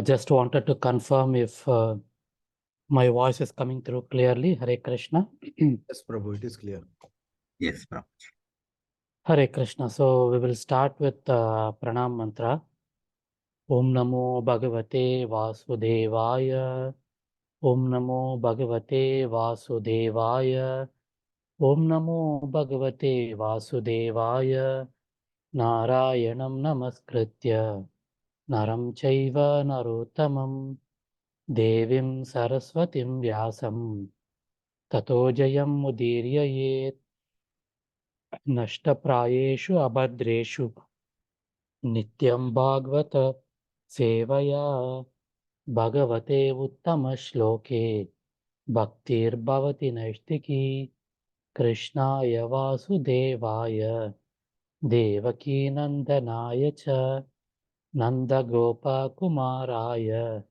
Just wanted to confirm if my voice is coming through clearly. Hare Krishna. Yes, Prabhu, it is clear. Yes, Prabhu. Hare Krishna. So we will start with Pranam Mantra. Om Namo Bhagavate Vasudevaya. Om Namo Bhagavate Vasudevaya. Om Namo Bhagavate Vasudevaya. Narayanam Namaskritya. Naram Chaiva Narottamam. Devim Saraswatim Vyasam. Tato Jayam Mudiryaye Nashtaprayeshu Abhadreshu Nityam Bhagavata Sevaya Bhagavate Uttama Shloke Bhaktir Bhavati Naistiki Krishnaya Vasudevaya Devaki Nandanaya Cha Nanda Gopa Kumaraya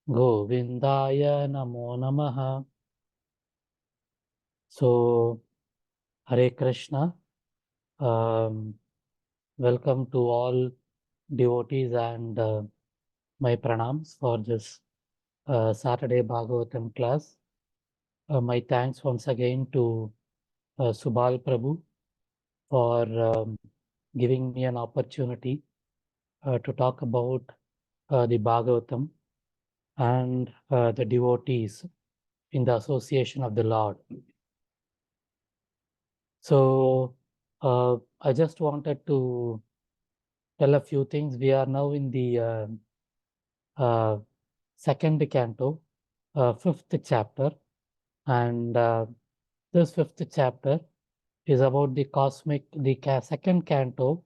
Govindaya Namo Namaha. So, Hare Krishna. Welcome to all devotees and my pranams for this Saturday Bhagavatam class. My thanks once again to Subal Prabhu for giving me an opportunity to talk about the Bhagavatam and the devotees in the association of the Lord. So I just wanted to tell a few things. We are now in the second canto, fifth chapter, and this fifth chapter is about the cosmic, second canto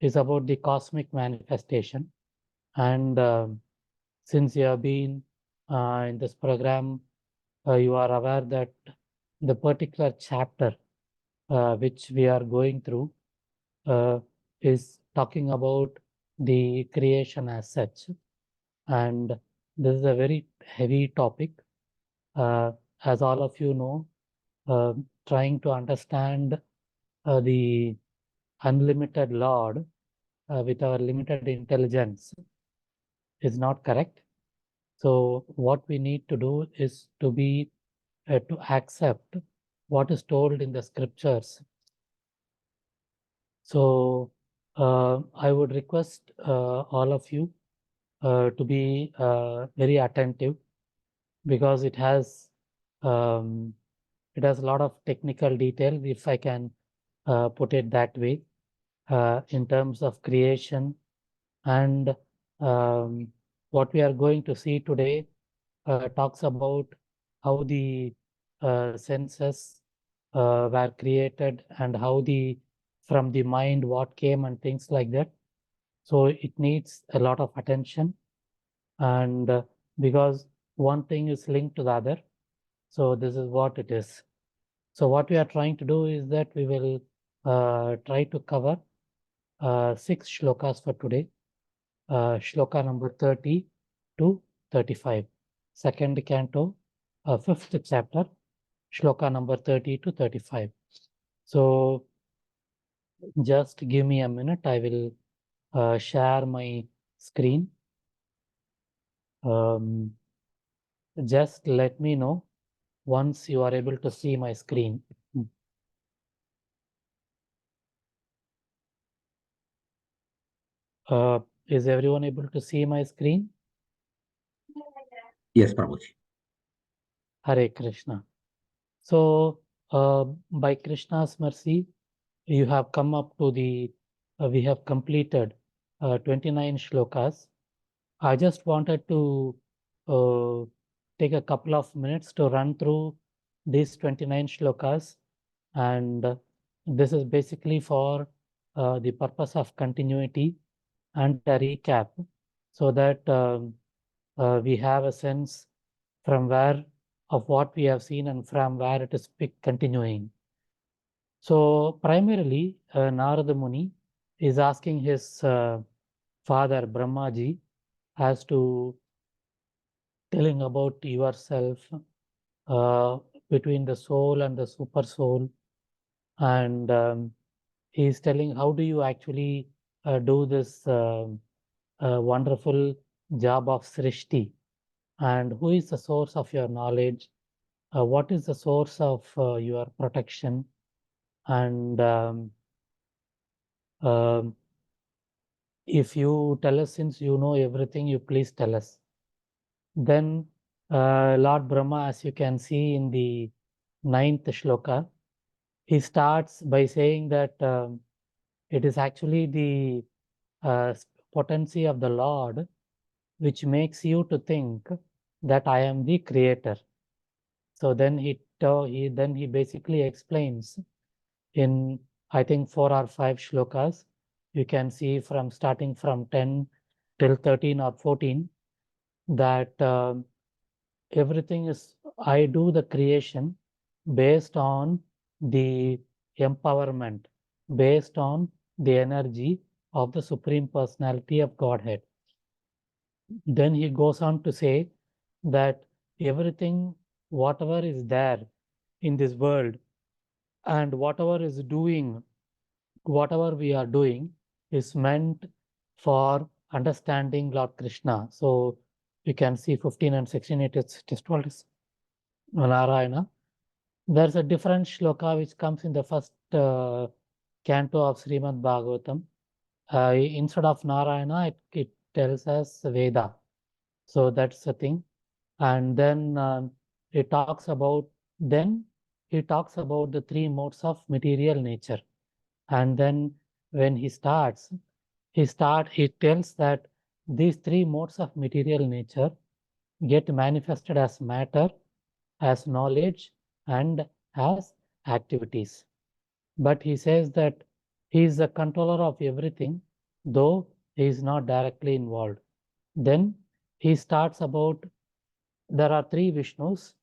is about the cosmic manifestation. And since you have been in this program, you are aware that the particular chapter which we are going through is talking about the creation as such. And this is a very heavy topic. As all of you know, trying to understand the unlimited Lord with our limited intelligence is not correct. So what we need to do is to be to accept what is told in the scriptures. So I would request all of you to be very attentive, because it has a lot of technical detail, if I can put it that way, in terms of creation. And what we are going to see today talks about how the senses were created, and how from the mind what came and things like that. So it needs a lot of attention, and because one thing is linked to the other. So this is what it is. So what we are trying to do is that we will try to cover 6 shlokas for today. Shloka number 30 to 35. Second canto, 5th chapter, shloka number 30 to 35. So just give me a minute. I will share my screen. Just let me know once you are able to see my screen. Is everyone able to see my screen? Yes, Prabhuji. Hare Krishna. So by Krishna's mercy, you have come up to we have completed 29 shlokas. I just wanted to take a couple of minutes to run through these 29 shlokas, and this is basically for the purpose of continuity and a recap, so that we have a sense from where of what we have seen and from where it is continuing. So primarily, Narada Muni is asking his father Brahmaji as to telling about yourself between the soul and the super soul, and He's telling how do you actually do this wonderful job of Srishti, and who is the source of your knowledge, what is the source of your protection, and um, if you tell us, since you know everything, you please tell us. Then Lord Brahma, as you can see in the 9th shloka, he starts by saying that it is actually the potency of the Lord which makes you to think that I am the creator. So then he basically explains in, I think, 4 or 5 shlokas. You can see from starting from 10 till 13 or 14 that everything is, I do the creation based on the empowerment, based on the energy of the Supreme Personality of Godhead. Then he goes on to say that everything, whatever is there in this world, and whatever is doing, whatever we are doing, is meant for understanding Lord Krishna. So you can see 15 and 16, it is told as Narayana. There's a different shloka which comes in the first canto of Srimad Bhagavatam. Instead of Narayana, it tells us Veda. So that's the thing. And then then he talks about the 3 modes of material nature. And then when he tells that these 3 modes of material nature get manifested as matter, as knowledge, and as activities. But he says that he is the controller of everything, though he is not directly involved. Then he starts about, there are 3 Vishnus,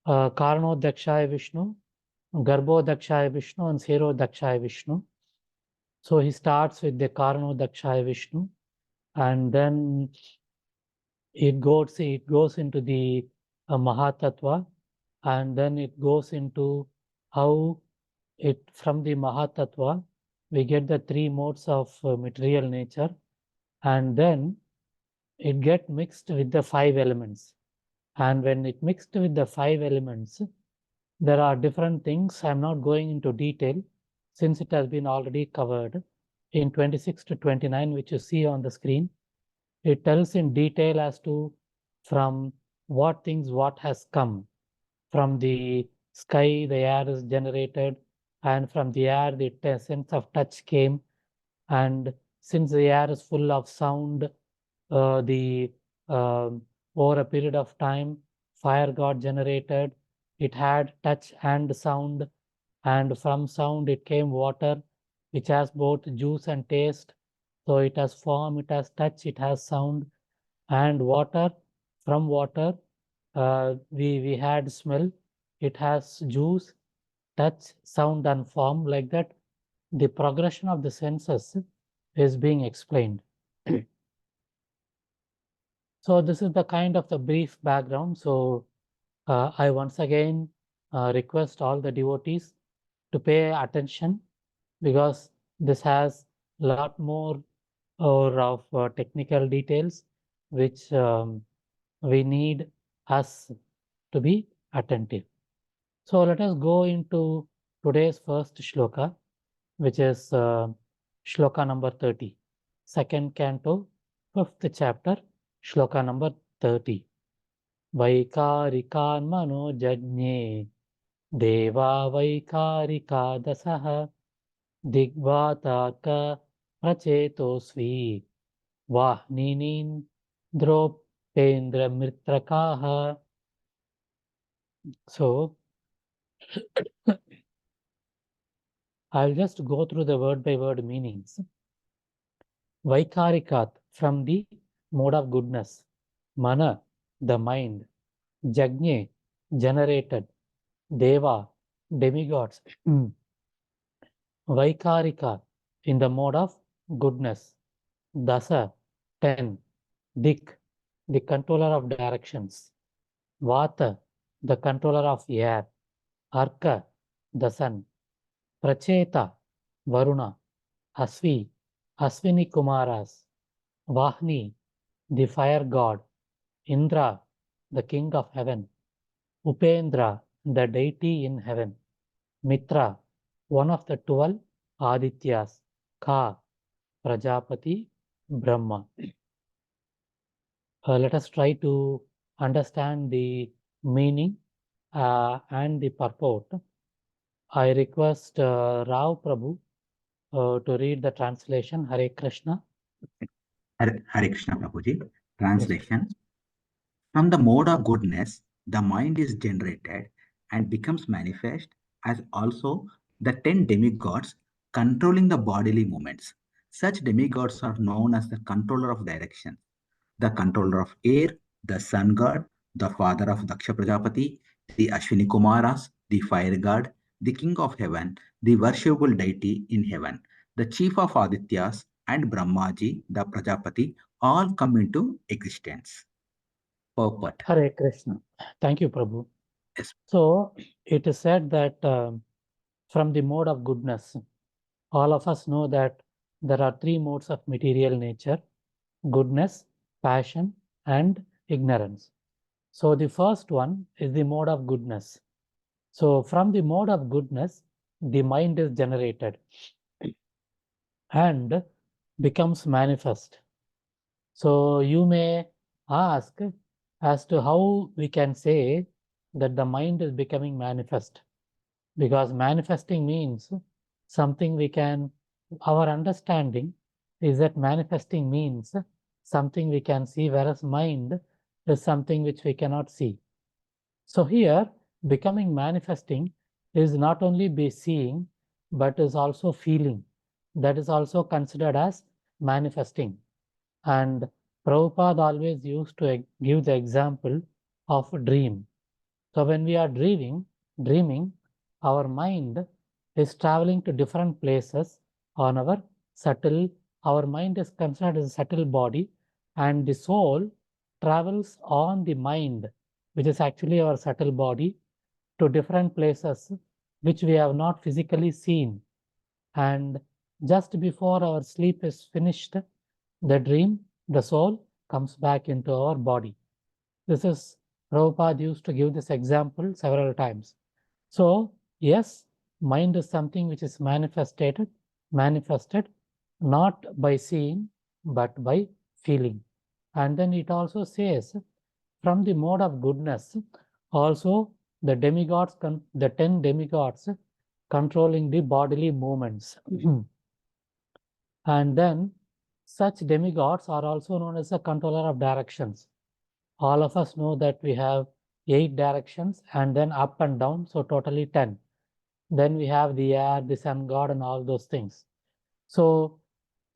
Karno Dakshaya Vishnu, Garbho Dakshaya Vishnu, and Sero Dakshaya Vishnu. So he starts with the Karno Dakshaya Vishnu, and then it goes into the Mahatattva, and then it goes into how from the Mahatattva we get the 3 modes of material nature, and then it get mixed with the 5 elements. And when it mixed with the 5 elements, there are different things. I'm not going into detail since it has been already covered in 26 to 29, which you see on the screen. It tells in detail as to from what has come. From the sky, the air is generated, and from the air, the sense of touch came. And since the air is full of sound, the over a period of time, fire got generated. It had touch and sound, and from sound it came water, which has both juice and taste. So it has form, it has touch, it has sound, and water. From water, we had smell. It has juice, touch, sound, and form. Like that, the progression of the senses is being explained. So this is the kind of the brief background. So I once again request all the devotees to pay attention, because this has a lot more or of technical details which we need us to be attentive. So let us go into today's first shloka, which is shloka number 30, second canto, 5th chapter, shloka number 30. Vaikarikan mano jajne deva vaikarika dasaha digvataka prachetosvi vahninin dropendra mitrakaha. So I'll just go through the word by word meanings. Vaikarikat, from the mode of goodness. Mana, the mind. Jagне, generated. Deva, demigods. Vaikarika, in the mode of goodness. Dasa, 10. Dik, the controller of directions. Vata, the controller of air. Arka, the sun. Pracheta, Varuna, Asvi, Aswini Kumaras, Vahni, the fire god, Indra, the king of heaven, Upendra, the deity in heaven, Mitra, one of the 12 Adityas, Ka, Prajapati, Brahma. Let us try to understand the meaning and the purport. I request Rao Prabhu to read the translation. Hare Krishna. Hare Krishna Prabhuji. Yes. Translation. From the mode of goodness, the mind is generated and becomes manifest as also the 10 demigods controlling the bodily movements. Such demigods are known as the controller of direction, the controller of air, the sun god, the father of Daksha Prajapati, the Ashwini Kumaras, the fire god, the king of heaven, the worshipable deity in heaven, the chief of Adityas, and Brahmaji, the Prajapati, all come into existence. Purport. Hare Krishna. Thank you, Prabhu. Yes. So it is said that from the mode of goodness, all of us know that there are three modes of material nature: goodness, passion, and ignorance. So the first one is the mode of goodness. So from the mode of goodness, the mind is generated and becomes manifest. So you may ask as to how we can say that the mind is becoming manifest, because manifesting means something we can, our understanding is that manifesting means something we can see, whereas mind is something which we cannot see. So here, becoming manifesting is not only be seeing, but is also feeling. That is also considered as manifesting. And Prabhupada always used to give the example of a dream. So when we are dreaming, our mind is traveling to different places on our mind is considered as a subtle body, and the soul travels on the mind, which is actually our subtle body, to different places which we have not physically seen. And just before our sleep is finished, the dream, the soul comes back into our body. This is, Prabhupada used to give this example several times. So, yes, mind is something which is manifested not by seeing, but by feeling. And then it also says, from the mode of goodness, also the demigods, the 10 demigods controlling the bodily movements. And then such demigods are also known as the controller of directions. All of us know that we have 8 directions and then up and down, so totally 10. Then we have the air, the sun god, and all those things. So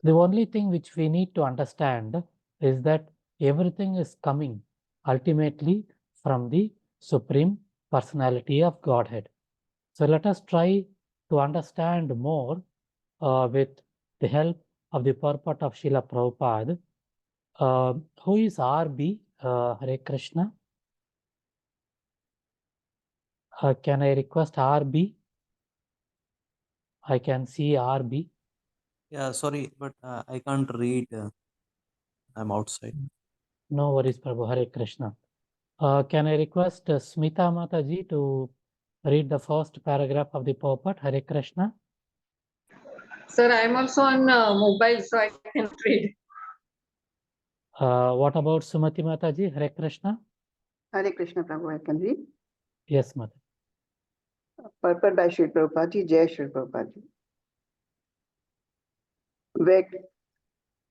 the only thing which we need to understand is that everything is coming ultimately from the Supreme Personality of Godhead. So let us try to understand more with the help of the purport of Srila Prabhupada. Who is RB? Hare Krishna. Can I request RB? I can see RB. Yeah, sorry, but I can't read. I'm outside. No worries, Prabhu. Hare Krishna. Can I request Smita Mataji to read the first paragraph of the purport? Hare Krishna. Sir, I'm also on mobile, so I can read. What about Sumati Mataji? Hare Krishna. Hare Krishna, Prabhu, I can read. Yes, Mata. Purport by Sri Prabhupada Ji, Jai Sri Prabhupada Ji.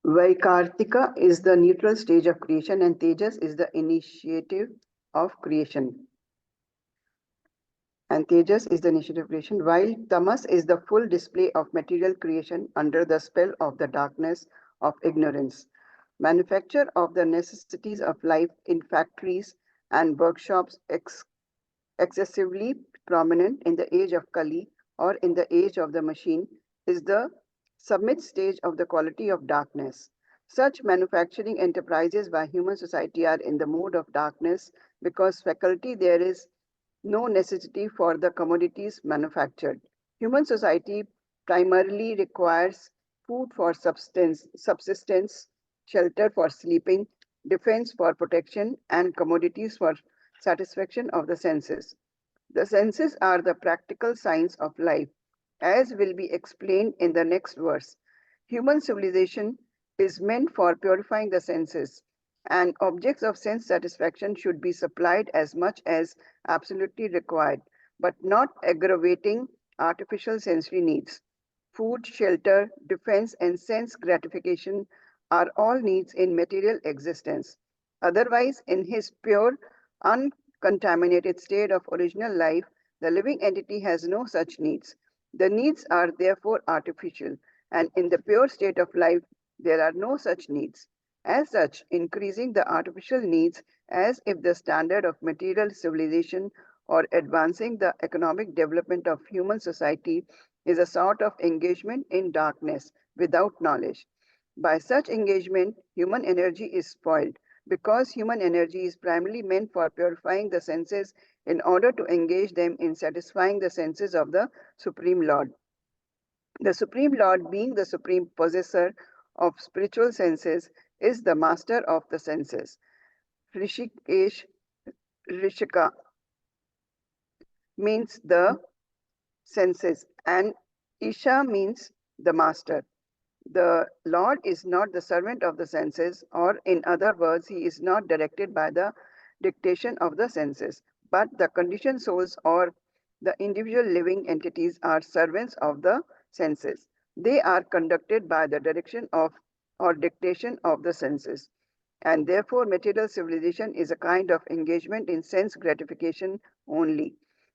Vaikartika is the neutral stage of creation and Tejas is the initiative of creation. While Tamas is the full display of material creation under the spell of the darkness of ignorance. Manufacture of the necessities of life in factories and workshops excessively prominent in the age of Kali or in the age of the machine is the submit stage of the quality of darkness. Such manufacturing enterprises by human society are in the mode of darkness because faculty there is no necessity for the commodities manufactured. Human society primarily requires food for subsistence, shelter for sleeping, defense for protection, and commodities for satisfaction of the senses. The senses are the practical signs of life, as will be explained in the next verse. Human civilization is meant for purifying the senses, and objects of sense satisfaction should be supplied as much as absolutely required, but not aggravating artificial sensory needs. Food, shelter, defense, and sense gratification are all needs in material existence. Otherwise, in his pure, uncontaminated state of original life, the living entity has no such needs. The needs are therefore artificial, and in the pure state of life, there are no such needs. As such, increasing the artificial needs as if the standard of material civilization or advancing the economic development of human society is a sort of engagement in darkness without knowledge. By such engagement, human energy is spoiled because human energy is primarily meant for purifying the senses in order to engage them in satisfying the senses of the Supreme Lord. The Supreme Lord, being the supreme possessor of spiritual senses, is the master of the senses. Rishikesh, Rishika means the senses, and Isha means the master. The Lord is not the servant of the senses, or in other words, he is not directed by the dictation of the senses, but the conditioned souls or the individual living entities are servants of the senses. They are conducted by the direction of or dictation of the senses. And therefore, material civilization is a kind of engagement in sense gratification only.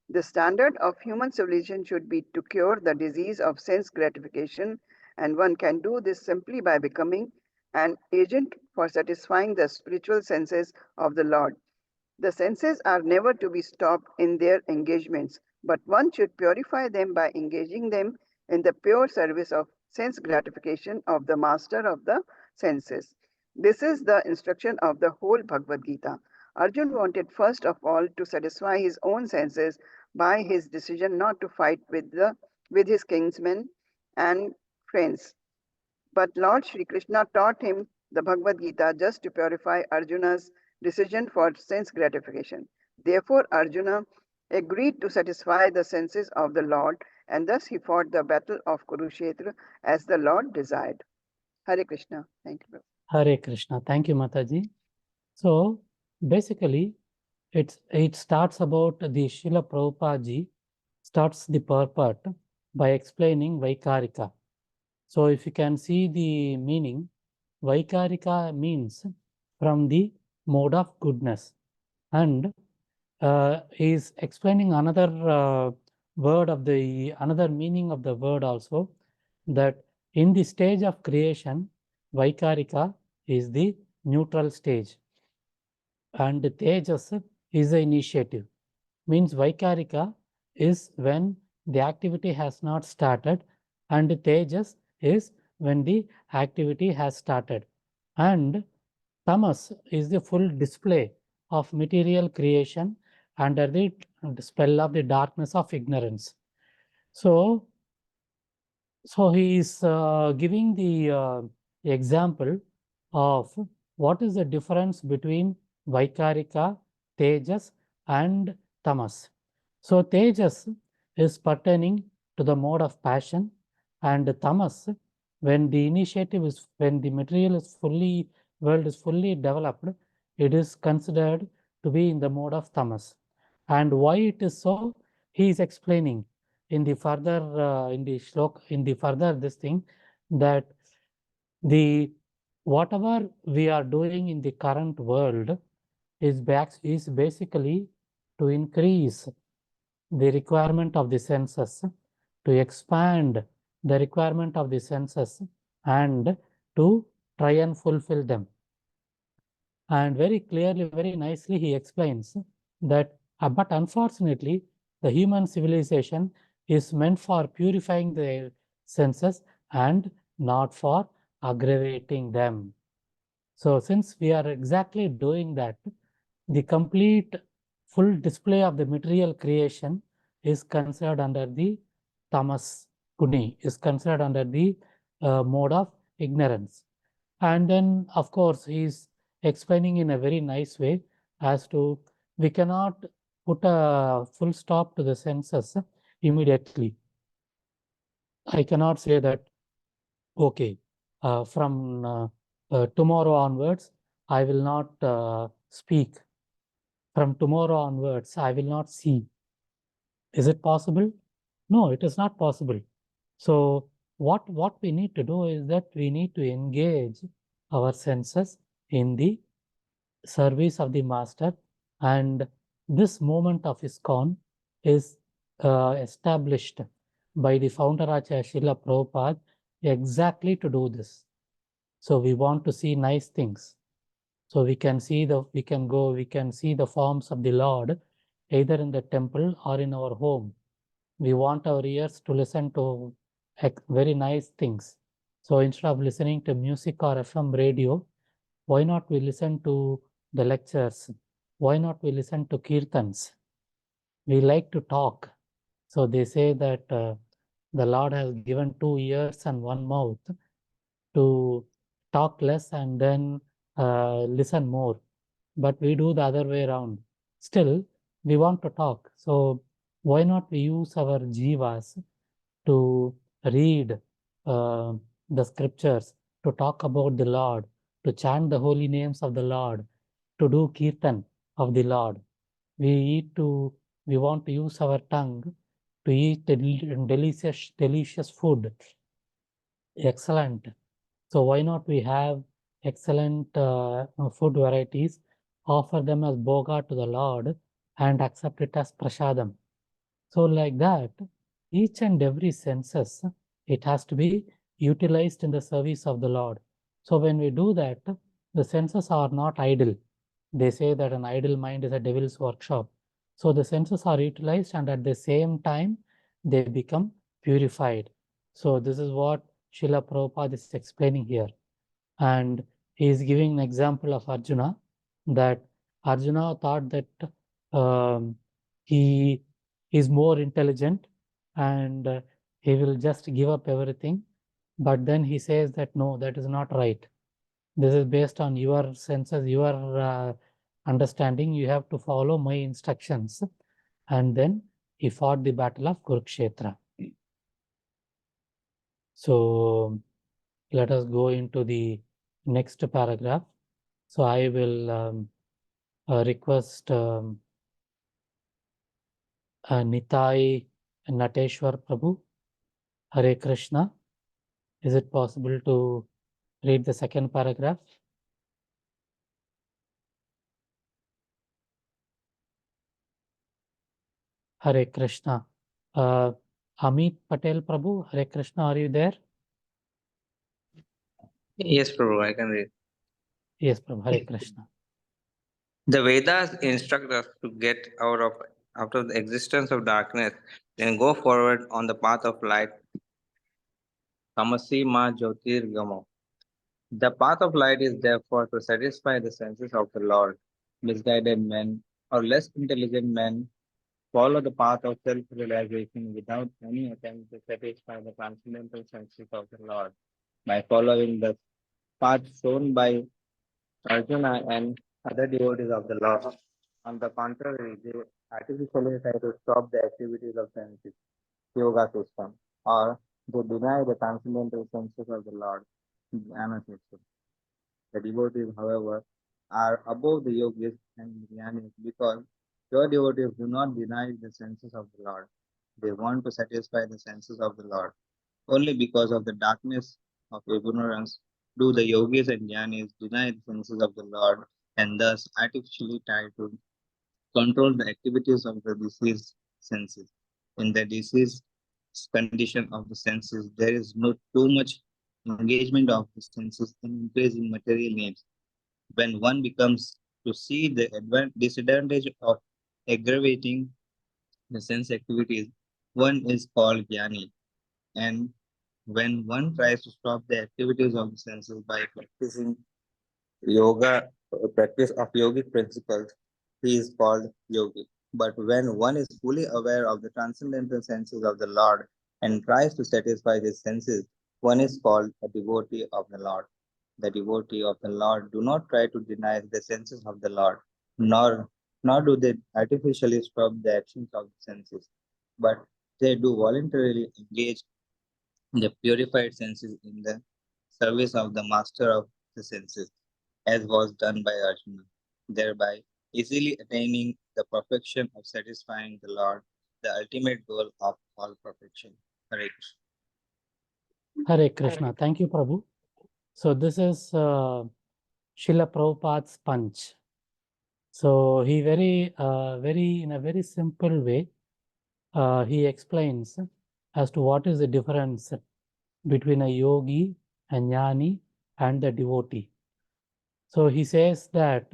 The standard of human civilization should be to cure the disease of sense gratification, and one can do this simply by becoming an agent for satisfying the spiritual senses of the Lord. The senses are never to be stopped in their engagements, but one should purify them by engaging them in the pure service of sense gratification of the master of the senses. This is the instruction of the whole Bhagavad Gita. Arjun wanted first of all to satisfy his own senses by his decision not to fight with his kinsmen and friends. But Lord Sri Krishna taught him the Bhagavad Gita just to purify Arjuna's decision for sense gratification. Therefore, Arjuna agreed to satisfy the senses of the Lord, and thus he fought the battle of Kurukshetra as the Lord desired. Hare Krishna. Thank you. Hare Krishna. Thank you, Mataji. So basically, it starts about the Srila Prabhupada ji starts the purport by explaining Vaikarika. So if you can see the meaning, Vaikarika means from the mode of goodness, and is explaining another another meaning of the word also, that in the stage of creation, Vaikarika is the neutral stage, and Tejas is the initiative. Means Vaikarika is when the activity has not started, and Tejas is when the activity has started. And Tamas is the full display of material creation under the spell of the darkness of ignorance. So he is giving the example of what is the difference between Vaikarika, Tejas, and Tamas. So Tejas is pertaining to the mode of passion, and Tamas, when the initiative is, when the material is world is fully developed, it is considered to be in the mode of Tamas. And why it is so, he is explaining in the further in the shlok, in the further this thing, that the whatever we are doing in the current world is basically to increase the requirement of the senses, to expand the requirement of the senses, and to try and fulfill them. And very clearly, very nicely, he explains that, but unfortunately, the human civilization is meant for purifying the senses and not for aggravating them. So since we are exactly doing that, the complete full display of the material creation is considered under the tamas Puni is considered under the mode of ignorance. And then, of course, he's explaining in a very nice way as to we cannot put a full stop to the senses immediately. I cannot say that, okay, from tomorrow onwards, I will not speak. From tomorrow onwards, I will not see. Is it possible? No, it is not possible. So what we need to do is that we need to engage our senses in the service of the master, and this movement of ISKCON is established by the founder Acharya Srila Prabhupada exactly to do this. So we want to see nice things. So we can see we can see the forms of the Lord either in the temple or in our home. We want our ears to listen to very nice things. So instead of listening to music or FM radio, why not we listen to the lectures? Why not we listen to kirtans? We like to talk. So they say that the Lord has given 2 ears and 1 mouth to talk less and then listen more. But we do the other way around. Still, we want to talk. So why not we use our jivas to read the scriptures, to talk about the Lord, to chant the holy names of the Lord, to do kirtan of the Lord. We want to use our tongue to eat delicious food. Excellent. So why not we have excellent food varieties, offer them as bhoga to the Lord and accept it as prasadam. So like that, each and every senses, it has to be utilized in the service of the Lord. So when we do that, the senses are not idle. They say that an idle mind is a devil's workshop. So the senses are utilized and at the same time, they become purified. So this is what Srila Prabhupada is explaining here. And he is giving an example of Arjuna, that Arjuna thought that he is more intelligent and he will just give up everything. But then he says that no, that is not right. This is based on your senses, your understanding. You have to follow my instructions. And then he fought the battle of Kurukshetra. So let us go into the next paragraph. So I will request Nitai Nateshwar Prabhu. Hare Krishna. Is it possible to read the second paragraph? Hare Krishna. Amit Patel Prabhu, Hare Krishna, are you there? Yes, Prabhu, I can read. Yes, Prabhu, Hare Krishna. The Vedas instruct us to get out of the existence of darkness and go forward on the path of light. Tamasi ma jyotirgamo. The path of light is therefore to satisfy the senses of the Lord. Misguided men or less intelligent men follow the path of self-realization without any attempt to satisfy the transcendental senses of the Lord. By following the path shown by Arjuna and other devotees of the Lord, on the contrary, they artificially try to stop the activities of senses, yoga system, or they deny the transcendental senses of the Lord, jnana system. The devotees, however, are above the yogis and jnanis because pure devotees do not deny the senses of the Lord. They want to satisfy the senses of the Lord. Only because of the darkness of ignorance do the yogis and jnanis deny the senses of the Lord and thus artificially try to control the activities of the diseased senses. In the diseased condition of the senses, there is not too much engagement of the senses in increasing material needs. When one becomes to see the disadvantage of aggravating the sense activities, one is called jnani. And when one tries to stop the activities of the senses by practicing yoga, practice of yogic principles, he is called yogi. But when one is fully aware of the transcendental senses of the Lord and tries to satisfy his senses, one is called a devotee of the Lord. The devotee of the Lord do not try to deny the senses of the Lord, nor nor do they artificially stop the actions of the senses, but they do voluntarily engage the purified senses in the service of the master of the senses, as was done by Arjuna, thereby easily attaining the perfection of satisfying the Lord, the ultimate goal of all perfection. Hare Krishna. Hare Krishna. Thank you, Prabhu. So this is Srila Prabhupada's punch. So he in a very simple way, he explains as to what is the difference between a yogi, a jnani, and the devotee. So he says that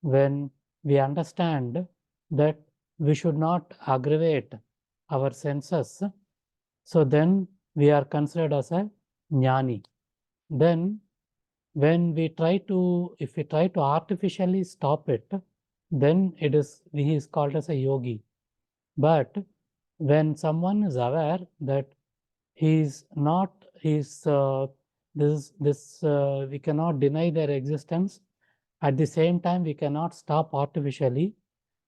when we understand that we should not aggravate our senses, so then we are considered as a jnani. Then when we try to, if we try to artificially stop it, then he is called as a yogi. But when someone is aware that he's not, we cannot deny their existence. At the same time, we cannot stop artificially.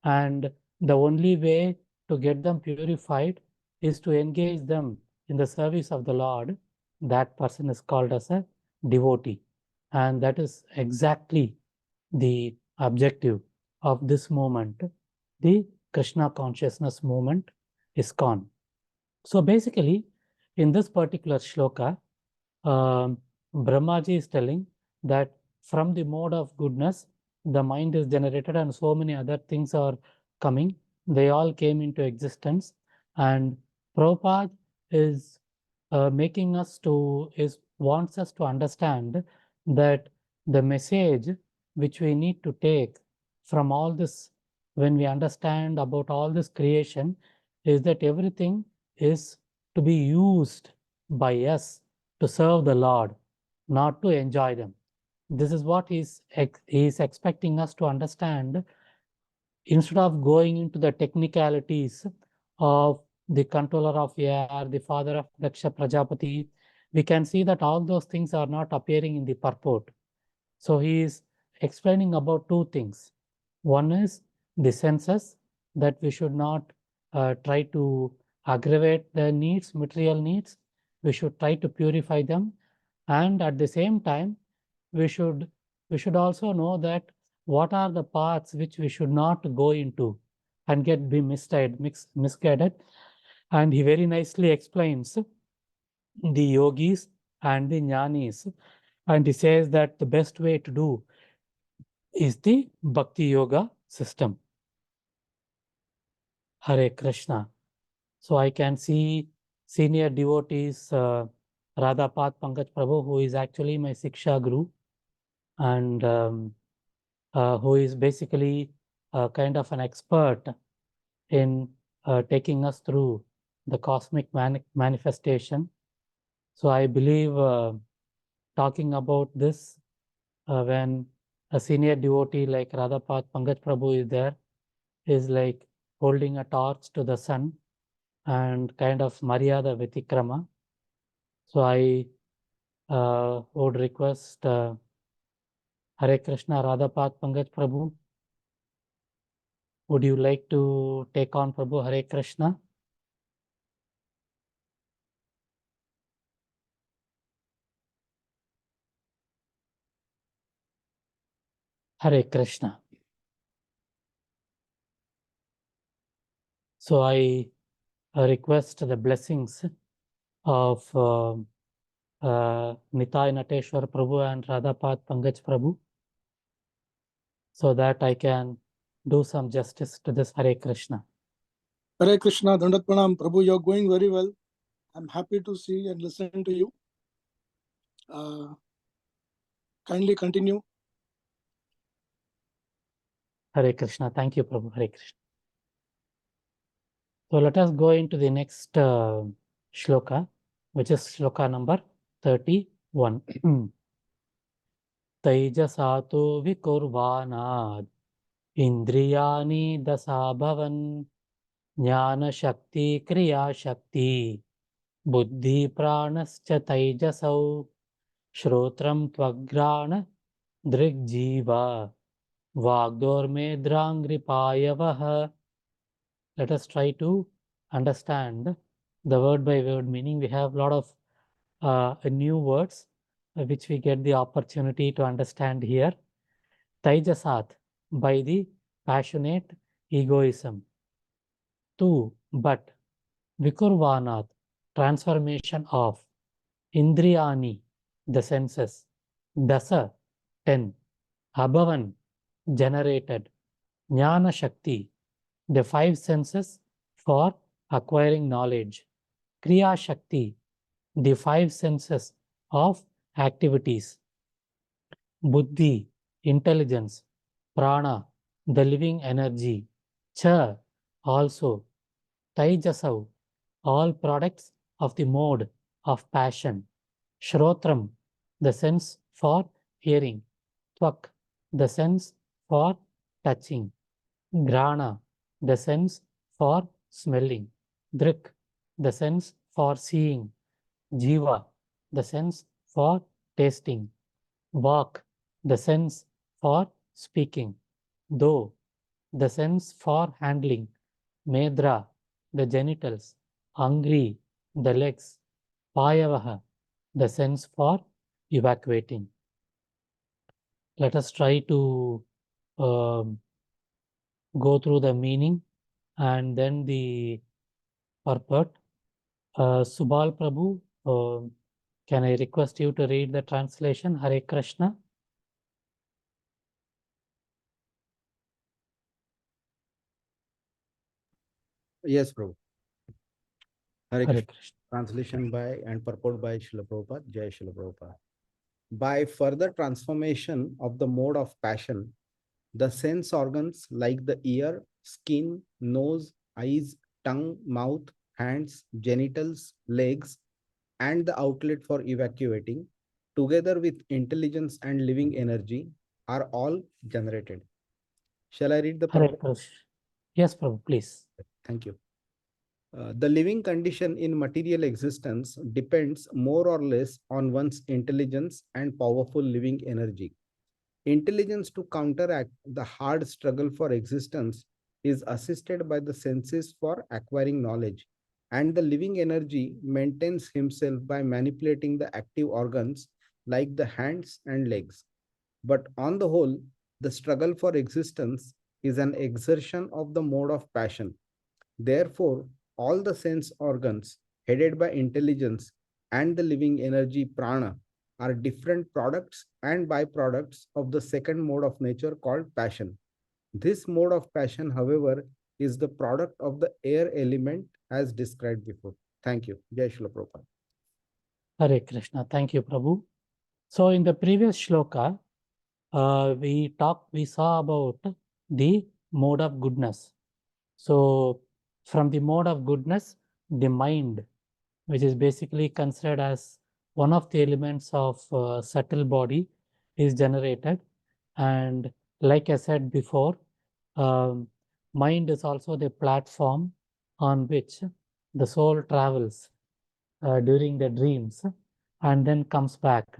And the only way to get them purified is to engage them in the service of the Lord. That person is called as a devotee. And that is exactly the objective of this movement, the Krishna consciousness movement, ISKCON. So basically, in this particular shloka, Brahmaji is telling that from the mode of goodness, the mind is generated and so many other things are coming. They all came into existence. And Prabhupada is wants us to understand that the message which we need to take from all this, when we understand about all this creation, is that everything is to be used by us to serve the Lord, not to enjoy them. This is what he is expecting us to understand. Instead of going into the technicalities of the controller of air, the father of Daksha Prajapati, we can see that all those things are not appearing in the purport. So he is explaining about two things. One is the senses, that we should not try to aggravate the needs, material needs. We should try to purify them. And at the same time, we should also know that what are the paths which we should not go into and be misguided. And he very nicely explains the yogis and the jnanis. And he says that the best way to do is the Bhakti Yoga system. Hare Krishna. So I can see senior devotees, Radhapat Pankaj Prabhu, who is actually my Siksha Guru, and who is basically kind of an expert in taking us through the cosmic manifestation. So I believe talking about this, when a senior devotee like Radhapat Pankaj Prabhu is there, is like holding a torch to the sun and kind of Maryada Vitikrama. So I would request Hare Krishna, Radhapat Pankaj Prabhu. Would you like to take on, Prabhu? Hare Krishna. Hare Krishna. So I request the blessings of Nitai Nateshwar Prabhu and Radhapat Pankaj Prabhu, so that I can do some justice to this. Hare Krishna. Hare Krishna, Dandat Pranam. Prabhu, you're going very well. I'm happy to see and listen to you. Kindly continue. Hare Krishna. Thank you, Prabhu. Hare Krishna. So let us go into the next shloka, which is shloka number 31. Taijasato vikurvanad indriyani dasa bhavan jnana shakti kriya shakti Buddhi pranascha taijasau Shrotram tvagrana drigjiva Vagdormedrangripayavaha. Let us try to understand the word by word meaning. We have a lot of new words which we get the opportunity to understand here. Taijasat, by the passionate egoism. Tu, but. Vikurvanat, transformation of. Indriyani, the senses. Dasa, 10. Abhavan, generated. Jnana Shakti, the 5 senses for acquiring knowledge. Kriya Shakti, the 5 senses of activities. Buddhi, intelligence. Prana, the living energy. Cha, also. Taijasav, all products of the mode of passion. Shrotram, the sense for hearing. Tvak, the sense for touching. Grana, the sense for smelling. Drik, the sense for seeing. Jiva, the sense for tasting. Vak, the sense for speaking. Do, the sense for handling. Medra, the genitals. Angri, the legs. Payavaha, the sense for evacuating. Let us try to go through the meaning and then the purport. Subal Prabhu, can I request you to read the translation? Hare Krishna. Yes, Prabhu. Hare Hare Krishna. Krishna. Translation by and purport by Srila Prabhupada, Jai Srila Prabhupada. By further transformation of the mode of passion, the sense organs like the ear, skin, nose, eyes, tongue, mouth, hands, genitals, legs, and the outlet for evacuating, together with intelligence and living energy, are all generated. Shall I read the Hare purport? Krishna. Yes, Prabhu, please. Thank you. The living condition in material existence depends more or less on one's intelligence and powerful living energy. Intelligence to counteract the hard struggle for existence is assisted by the senses for acquiring knowledge, and the living energy maintains himself by manipulating the active organs like the hands and legs. But on the whole, the struggle for existence is an exertion of the mode of passion. Therefore, all the sense organs headed by intelligence and the living energy prana are different products and byproducts of the second mode of nature called passion. This mode of passion, however, is the product of the air element as described before. Thank you. Jai Shri Prabhupada. Hare Krishna. Thank you, Prabhu. So in the previous shloka, we saw about the mode of goodness. So from the mode of goodness, the mind, which is basically considered as one of the elements of subtle body, is generated. And like I said before, mind is also the platform on which the soul travels during the dreams and then comes back.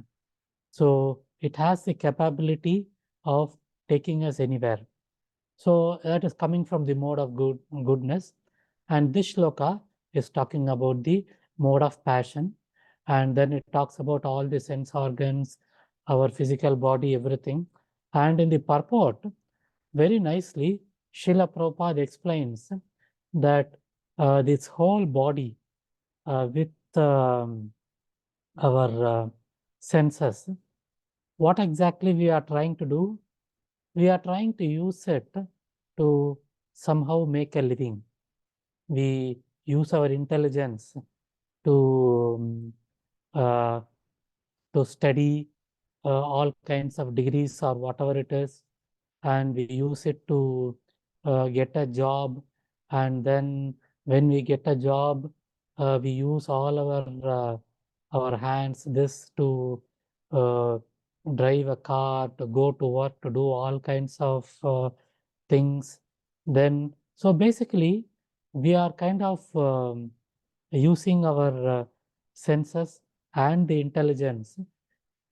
So it has the capability of taking us anywhere. So that is coming from the mode of goodness. And this shloka is talking about the mode of passion. And then it talks about all the sense organs, our physical body, everything. And in the purport, very nicely, Srila Prabhupada explains that this whole body with our senses, what exactly we are trying to do? We are trying to use it to somehow make a living. We use our intelligence to uh, study all kinds of degrees or whatever it is, and we use it to get a job. And then when we get a job, we use all our hands, this to drive a car, to go to work, to do all kinds of things. Then, so basically, we are kind of using our senses, and the intelligence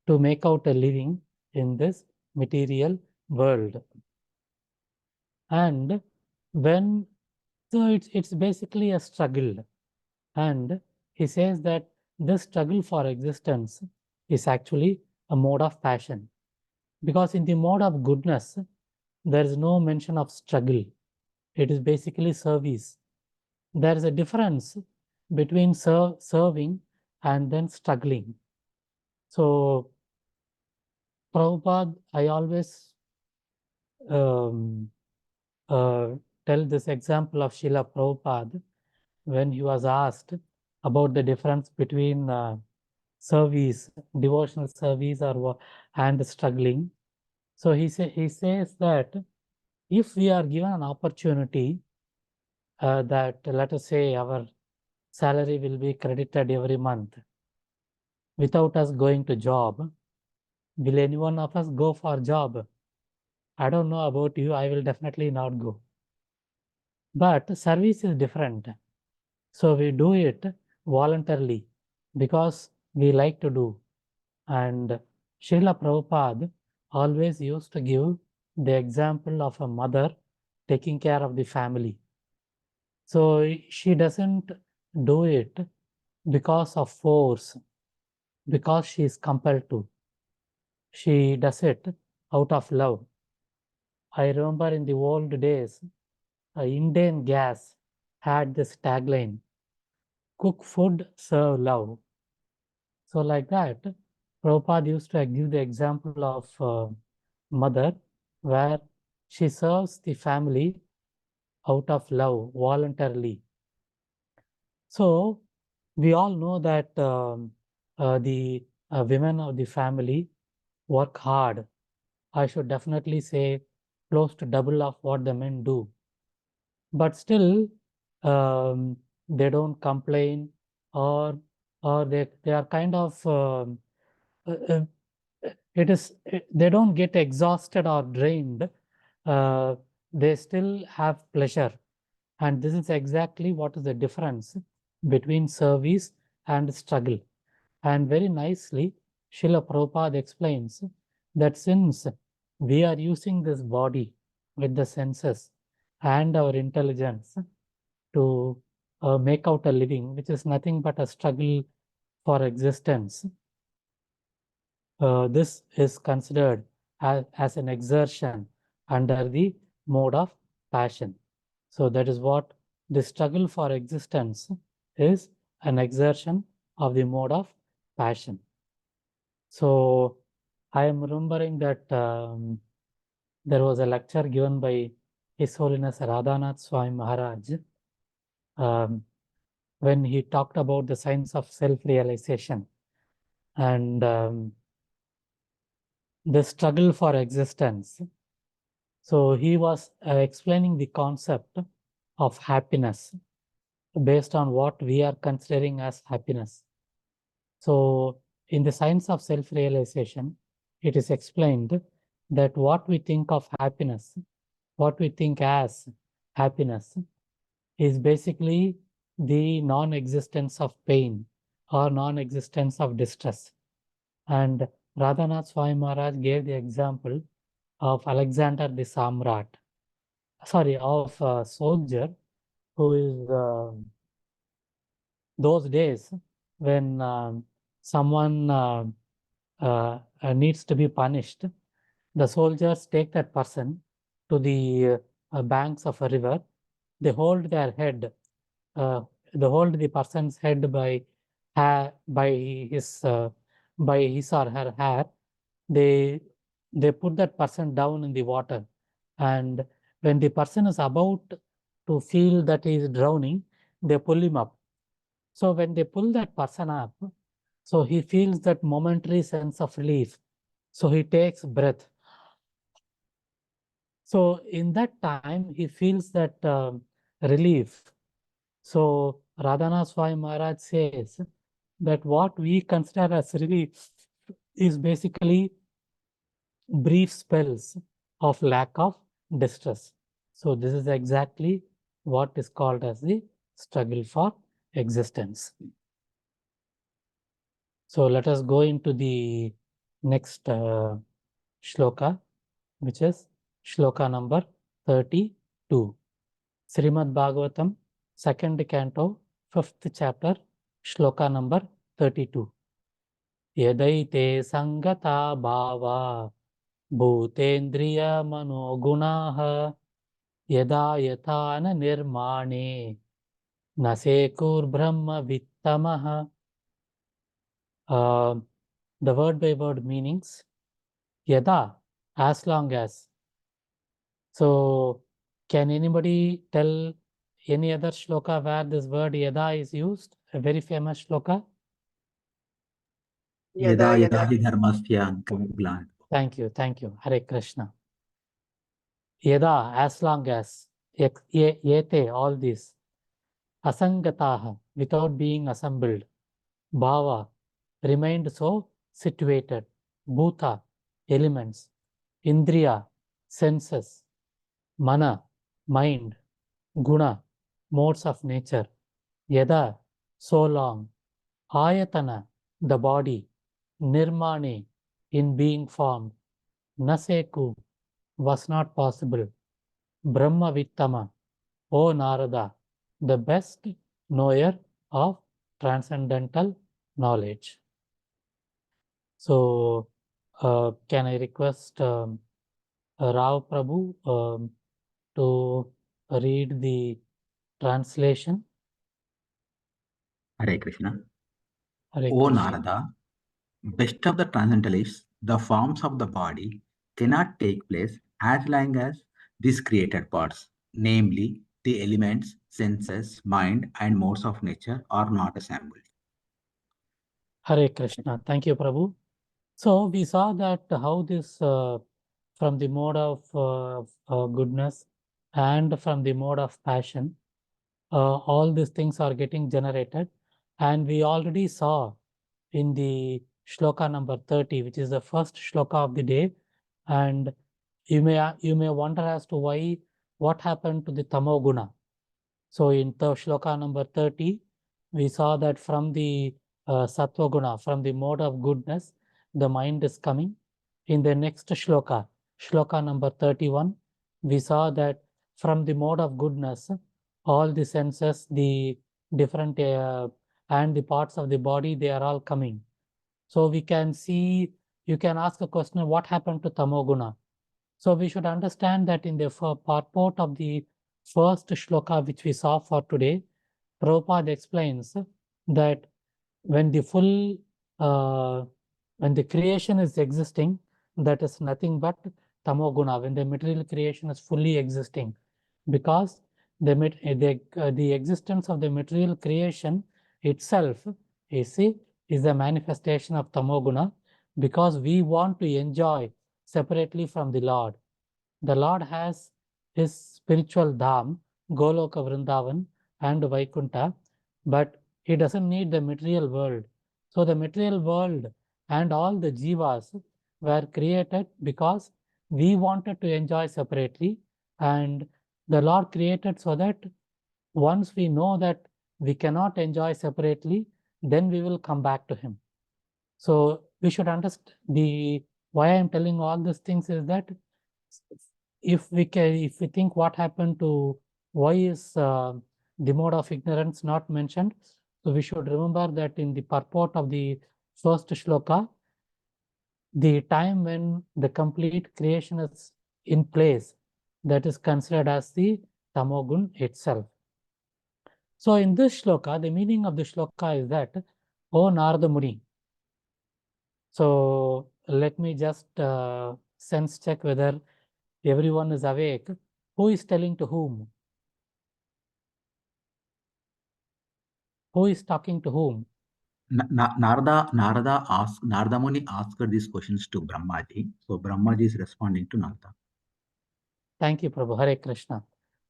to make out a living in this material world. And so it's basically a struggle. And he says that this struggle for existence is actually a mode of passion. Because in the mode of goodness, there is no mention of struggle. It is basically service. There is a difference between serving and then struggling. So, Prabhupada, I always tell this example of Srila Prabhupada when he was asked about the difference between service, devotional service, and struggling. So he says that if we are given an opportunity that, let us say, our salary will be credited every month without us going to job, will any one of us go for job? I don't know about you, I will definitely not go. But service is different. So we do it voluntarily because we like to do. And Srila Prabhupada always used to give the example of a mother taking care of the family. So she doesn't do it because of force, because she is compelled to. She does it out of love. I remember in the old days, Indian Gas had this tagline, cook food, serve love. So like that, Prabhupada used to give the example of mother where she serves the family out of love, voluntarily. So we all know that the women of the family work hard. I should definitely say close to double of what the men do. But still, they don't complain, or they are kind of they don't get exhausted or drained. They still have pleasure, and this is exactly what is the difference between service and struggle. And very nicely, Srila Prabhupada explains that since we are using this body with the senses and our intelligence to make out a living, which is nothing but a struggle for existence, this is considered as an exertion under the mode of passion. So that is what the struggle for existence is, an exertion of the mode of passion. So I am remembering that there was a lecture given by His Holiness Radhanath Swami Maharaj when he talked about the science of self-realization and the struggle for existence. So he was explaining the concept of happiness based on what we are considering as happiness. So in the science of self-realization, it is explained that what we think of happiness, what we think as happiness, is basically the non-existence of pain or non-existence of distress. And Radhanath Swami Maharaj gave the example of Alexander the Samrat, of a soldier who is those days when someone needs to be punished, the soldiers take that person to the banks of a river. They hold their head, they hold the person's head by his or her hair. They put that person down in the water, and when the person is about to feel that he is drowning, they pull him up. So when they pull that person up, so he feels that momentary sense of relief. So he takes breath. So in that time, he feels that relief. So Radhanath Swami Maharaj says that what we consider as relief is basically brief spells of lack of distress. So this is exactly what is called as the struggle for existence. So let us go into the next shloka, which is shloka number 32. Srimad Bhagavatam, 2nd Canto, 5th chapter, shloka number 32. Yadaite sangata bhava bhutendriya manogunaha yada yatana nirmane nasekur brahma vittamaha. The word by word meanings. Yada, as long as. So, can anybody tell any other shloka where this word yada is used? A very famous shloka. Yada Yada yada yada. hi dharmasya glan. Thank you, thank you. Hare Krishna. Yada, as long as. Yete, all this. Asangataha, without being assembled. Bhava, remained so situated. Bhuta, elements. Indriya, senses. Mana, mind. Guna, modes of nature. Yada, so long. Ayatana, the body. Nirmane, in being formed. Naseku, was not possible. Brahma Vittama, O Narada, the best knower of transcendental knowledge. So, can I request Rao Prabhu to read the translation? Hare Krishna. Hare O Krishna. Narada, best of the transcendentalists, the forms of the body cannot take place as long as these created parts, namely the elements, senses, mind, and modes of nature, are not assembled. Hare Krishna. Thank you, Prabhu. So we saw that how this from the mode of goodness and from the mode of passion, all these things are getting generated. And we already saw in the shloka number 30, which is the first shloka of the day. And you may wonder as to what happened to the tamoguna. So in the shloka number 30, we saw that from the sattva guna, from the mode of goodness, the mind is coming. In the next shloka, shloka number 31, we saw that from the mode of goodness, all the senses, the different and the parts of the body, they are all coming. So we can see, you can ask a question, what happened to tamoguna? So we should understand that in the purport of the first shloka which we saw for today, Prabhupada explains that when the full, when the creation is existing, that is nothing but tamoguna, when the material creation is fully existing. Because the existence of the material creation itself is a manifestation of tamoguna, because we want to enjoy separately from the Lord. The Lord has his spiritual dham, Goloka Vrindavan and Vaikunta, but he doesn't need the material world. So the material world and all the jivas were created because we wanted to enjoy separately, and the Lord created so that once we know that we cannot enjoy separately, then we will come back to him. So we should understand why I am telling all these things is that if we think what happened to why is the mode of ignorance not mentioned, so we should remember that in the purport of the first shloka, the time when the complete creation is in place, that is considered as the tamogun itself. So in this shloka, the meaning of the shloka is that, O Narada Muni. So let me just sense check whether everyone is awake. Who is telling to whom? Who is talking to whom? Narada Muni asked these questions to Brahmaji. So Brahmaji is responding to Narada. Thank you, Prabhu. Hare Krishna.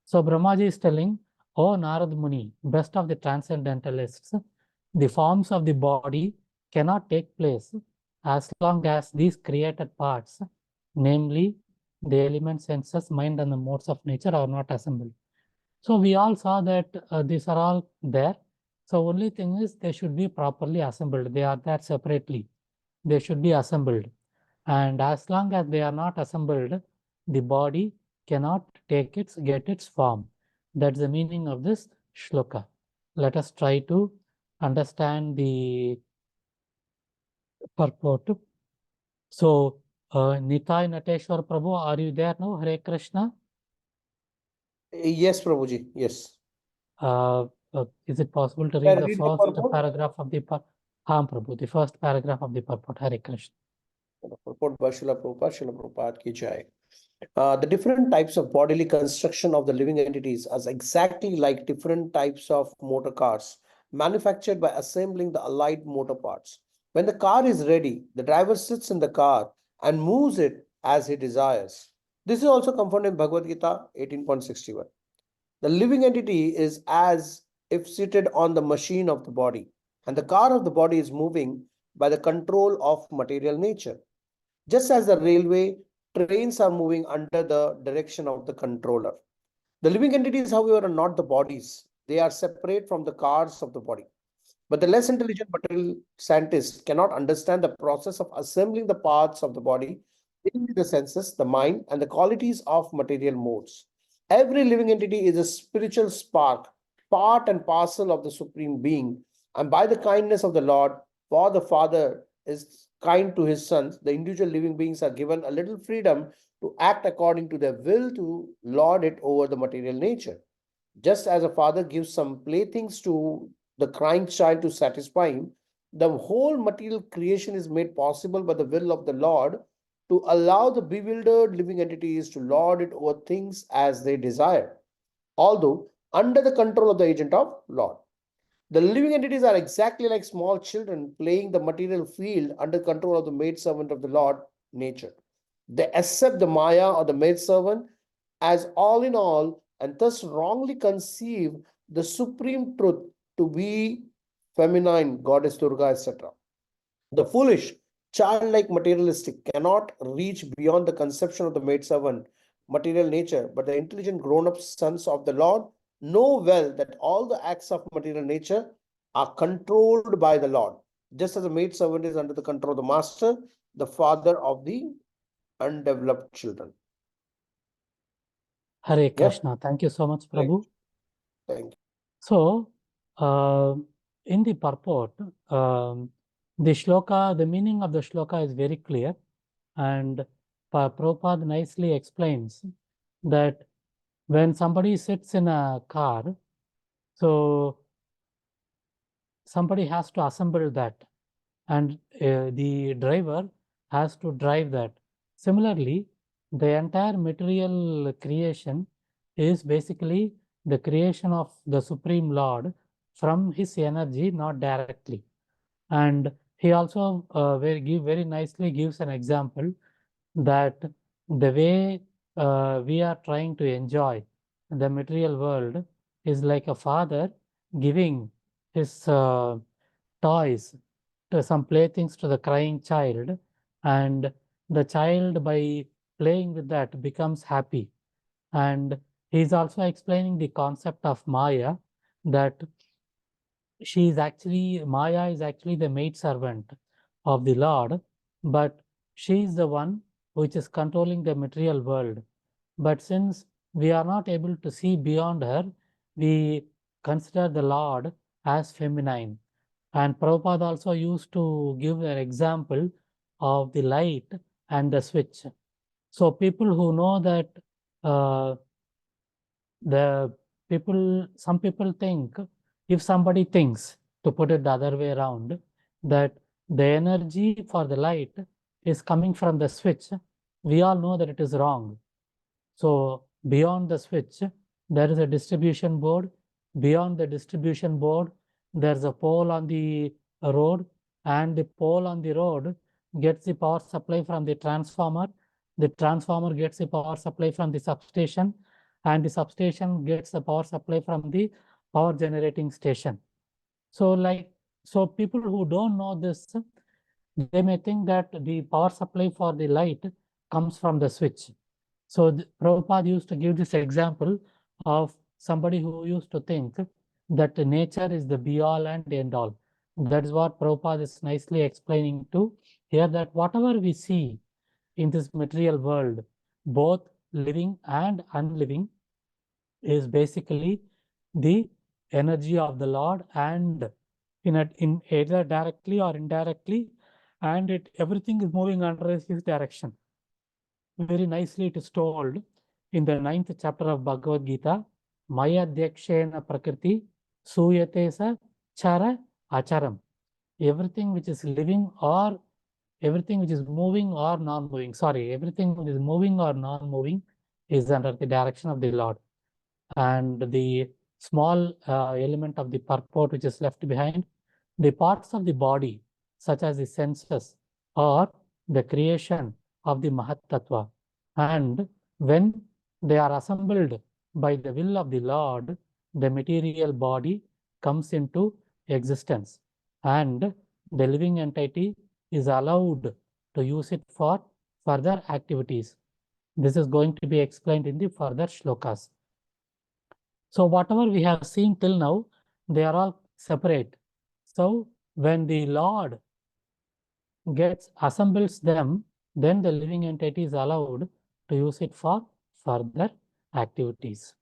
So Brahmaji is telling, O Narad Muni, best of the transcendentalists, the forms of the body cannot take place as long as these created parts, namely the elements, senses, mind, and the modes of nature, are not assembled. So we all saw that these are all there, So only thing is they should be properly assembled. They are there separately. They should be assembled. And as long as they are not assembled, the body cannot get its form. That's the meaning of this shloka. Let us try to understand the purport. So, Nitai Nateshwar Prabhu, are you there now? Hare Krishna. Yes, Prabhuji. Yes. Is it possible to Can I read the read the first purport? paragraph of the Prabhu, the first paragraph of the purport? Hare Krishna. Purport by Srila Prabhupada ki jai. The different types of bodily construction of the living entities are exactly like different types of motor cars manufactured by assembling the allied motor parts. When the car is ready, the driver sits in the car and moves it as he desires. This is also confirmed in Bhagavad Gita 18.61. The living entity is as if seated on the machine of the body, and the car of the body is moving by the control of material nature. Just as the railway trains are moving under the direction of the controller. The living entities, however, are not the bodies. They are separate from the cars of the body. But the less intelligent material scientists cannot understand the process of assembling the parts of the body, namely the senses, the mind, and the qualities of material modes. Every living entity is a spiritual spark, part and parcel of the Supreme Being, and by the kindness of the Lord, for the Father is kind to his sons, the individual living beings are given a little freedom to act according to their will to lord it over the material nature. Just as a father gives some playthings to the crying child to satisfy him, the whole material creation is made possible by the will of the Lord to allow the bewildered living entities to lord it over things as they desire, although under the control of the agent of Lord. The living entities are exactly like small children playing the material field under control of the maidservant of the Lord, nature. They accept the Maya or the maidservant as all in all and thus wrongly conceive the supreme truth to be feminine, goddess Durga, etc. The foolish, childlike materialistic cannot reach beyond the conception of the maidservant, material nature, but the intelligent grown-up sons of the Lord know well that all the acts of material nature are controlled by the Lord, just as a maidservant is under the control of the master, the father of the undeveloped children. Hare Krishna. Thank you so much, Prabhu. Thank you. So, in the purport, the shloka, the meaning of the shloka is very clear, and Prabhupada nicely explains that when somebody sits in a car, so somebody has to assemble that, and the driver has to drive that. Similarly, the entire material creation is basically the creation of the Supreme Lord from his energy, not directly. And he also very nicely gives an example that the way we are trying to enjoy the material world is like a father giving his toys, to some playthings to the crying child, and the child, by playing with that, becomes happy. And he's also explaining the concept of Maya, that Maya is actually the maidservant of the Lord, but she is the one which is controlling the material world. But since we are not able to see beyond her, we consider the Lord as feminine. And Prabhupada also used to give an example of the light and the switch. So people who know that some people think, if somebody thinks, to put it the other way around, that the energy for the light is coming from the switch, we all know that it is wrong. So beyond the switch, there is a distribution board. Beyond the distribution board, there's a pole on the road, and the pole on the road gets the power supply from the transformer. The transformer gets the power supply from the substation, and the substation gets the power supply from the power generating station. So people who don't know this, they may think that the power supply for the light comes from the switch. So Prabhupada used to give this example of somebody who used to think that nature is the be all and end all. That is what Prabhupada is nicely explaining to here, that whatever we see in this material world, both living and unliving, is basically the energy of the Lord, and in either directly or indirectly, and everything is moving under his direction. Very nicely it is told in the 9th chapter of Bhagavad Gita, Maya Dekshena Prakriti Suyate Sa Chara Acharam. Everything which is living or everything which is moving or non-moving, everything which is moving or non-moving is under the direction of the Lord. And the small element of the purport which is left behind, the parts of the body, such as the senses, or the creation of the Mahat Tattva. And when they are assembled by the will of the Lord, the material body comes into existence, and the living entity is allowed to use it for further activities. This is going to be explained in the further shlokas. So whatever we have seen till now, they are all separate. So when the Lord assembles them, then the living entity is allowed to use it for further activities.